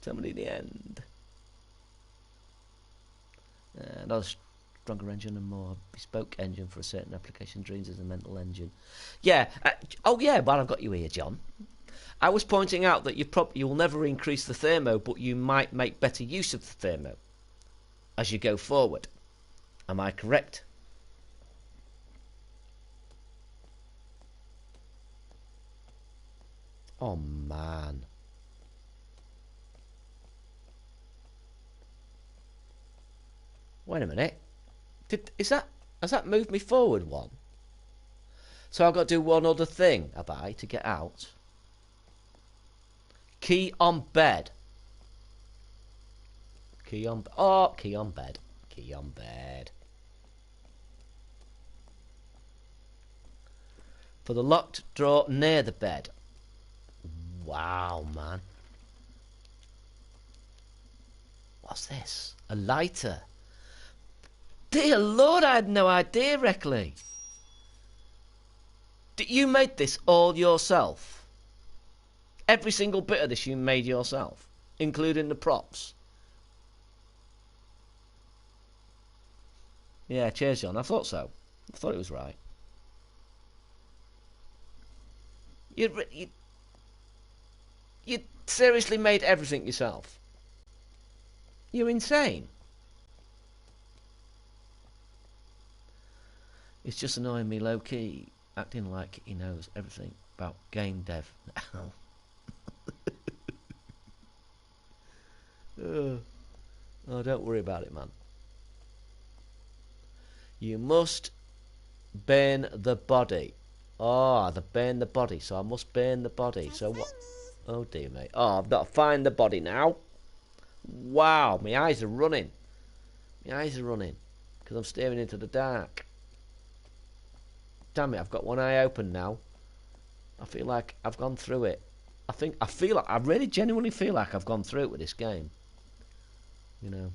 Tell me the end. Another stronger engine and more bespoke engine for a certain application. Dreams is a mental engine. Yeah. Oh yeah, while I've got you here, John. I was pointing out that you will never increase the thermo, but you might make better use of the thermo as you go forward. Am I correct? Oh man. Wait a minute. Has that moved me forward one? So I've got to do one other thing, have I, to get out? Key on bed. Key on bed. Key on bed. For the locked drawer near the bed. Wow, man. What's this? A lighter. Dear Lord, I had no idea, Reckley. You made this all yourself? Every single bit of this you made yourself? Including the props? Yeah, cheers, John. I thought so. I thought it was right. You seriously made everything yourself? You're insane. It's just annoying me low-key, acting like he knows everything about game dev now. Oh, don't worry about it, man. You must burn the body. Oh, burn the body. So I must burn the body. So what? Oh dear me. Oh, I've got to find the body now. Wow, my eyes are running. My eyes are running because I'm staring into the dark. Damn it, I've got one eye open now. I feel like I've gone through it. I really genuinely feel like I've gone through it with this game. You know.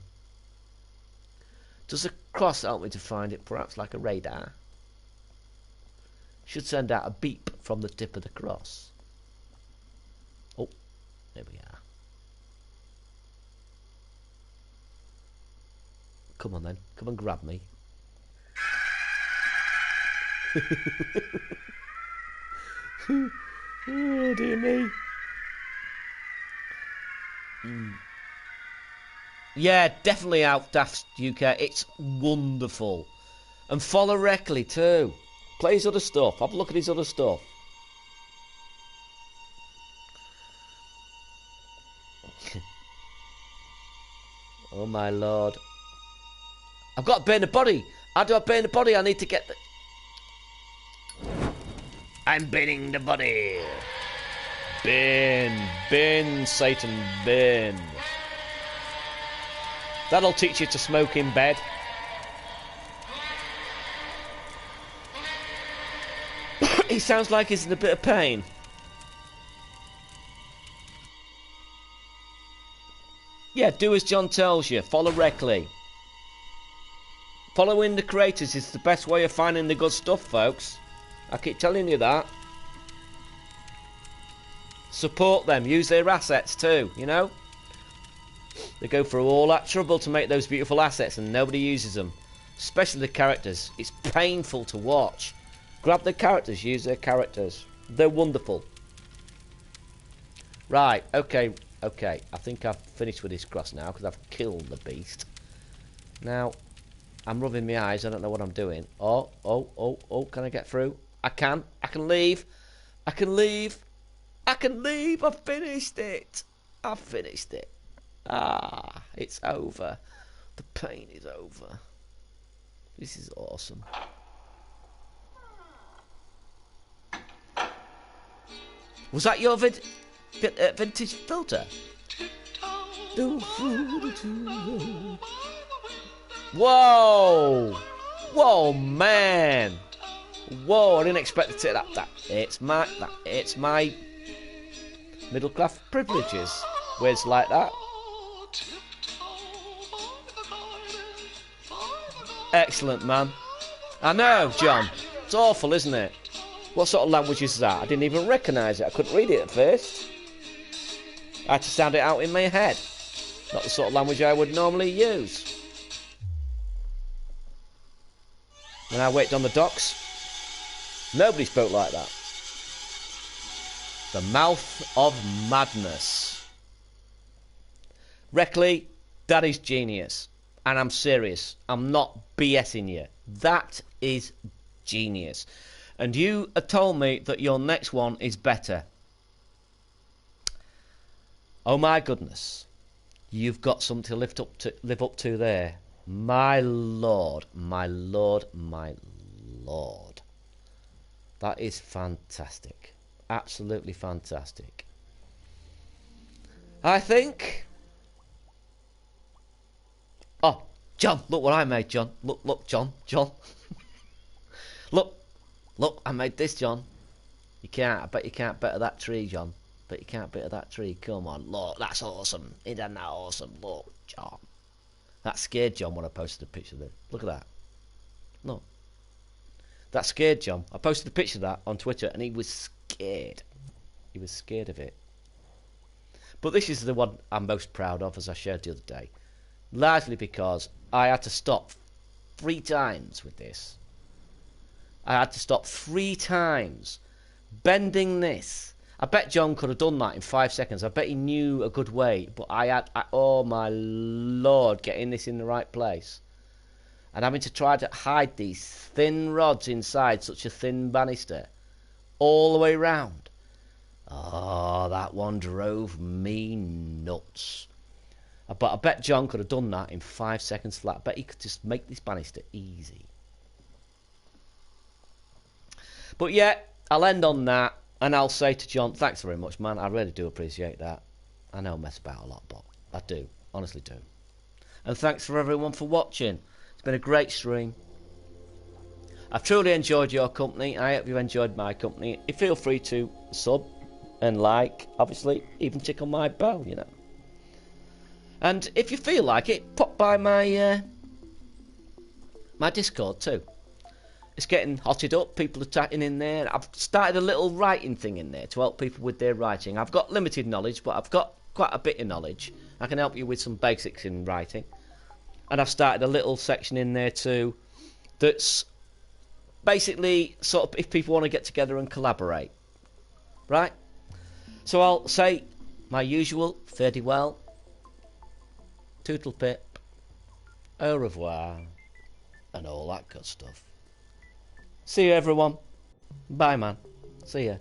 Does the cross help me to find it? Perhaps like a radar. Should send out a beep from the tip of the cross. Oh, there we are. Come on then, come and grab me. Oh dear me. Yeah, definitely out Daft UK. It's wonderful. And follow Reckley too. Play his other stuff. Have a look at his other stuff. Oh my lord. I've got to burn the body. How do I burn the body? I need to get the... I'm burning the body. Burn, Satan, burn. That'll teach you to smoke in bed. He sounds like he's in a bit of pain. Yeah, do as John tells you. Follow Reckley. Following the creators is the best way of finding the good stuff, folks. I keep telling you that. Support them. Use their assets too, you know? They go through all that trouble to make those beautiful assets and nobody uses them. Especially the characters. It's painful to watch. Grab the characters. Use their characters. They're wonderful. Right, okay. I think I've finished with this cross now because I've killed the beast. Now, I'm rubbing my eyes. I don't know what I'm doing. Oh, can I get through? I can leave. I can leave. I've finished it. Ah, it's over. The pain is over. This is awesome. Was that your vintage filter? Whoa! Whoa, man! Whoa! I didn't expect to take that. It's my middle class privileges. Words like that. Excellent, man. I know, John. It's awful, isn't it? What sort of language is that? I didn't even recognise it. I couldn't read it at first. I had to sound it out in my head. Not the sort of language I would normally use. When I worked on the docks, nobody spoke like that. The mouth of madness. Reckley, that is genius. And I'm serious. I'm not BSing you. That is genius. And you have told me that your next one is better. Oh my goodness. You've got something to live up to there. My lord, my lord, my lord. That is fantastic. Absolutely fantastic. I think... Oh, John, look what I made, John. Look, John. Look, I made this, John. I bet you can't better that tree, John. Bet you can't better that tree. Come on, look, that's awesome. Isn't that awesome? Look, John. That scared John when I posted a picture of it. Look at that. Look. That scared John. I posted a picture of that on Twitter and he was scared. He was scared of it. But this is the one I'm most proud of, as I shared the other day. Largely because I had to stop 3 times with this. I had to stop 3 times bending this. I bet John could have done that in 5 seconds. I bet he knew a good way. But oh my lord, getting this in the right place. And having to try to hide these thin rods inside such a thin banister. All the way round. Oh, that one drove me nuts. But I bet John could have done that in 5 seconds flat. I bet he could just make this banister easy. But yeah, I'll end on that. And I'll say to John, thanks very much, man. I really do appreciate that. I know I mess about a lot, but I do. Honestly do. And thanks for everyone for watching. It's been a great stream. I've truly enjoyed your company. I hope you enjoyed my company. Feel free to sub and like. Obviously, even tickle my bell, you know. And if you feel like it, pop by my my Discord too. It's getting hotted up. People are chatting in there. I've started a little writing thing in there to help people with their writing. I've got limited knowledge, but I've got quite a bit of knowledge. I can help you with some basics in writing. And I've started a little section in there too that's basically sort of if people want to get together and collaborate. Right? So I'll say my usual, fare thee well, toodle pip, au revoir, and all that good stuff. See you, everyone. Bye, man. See ya.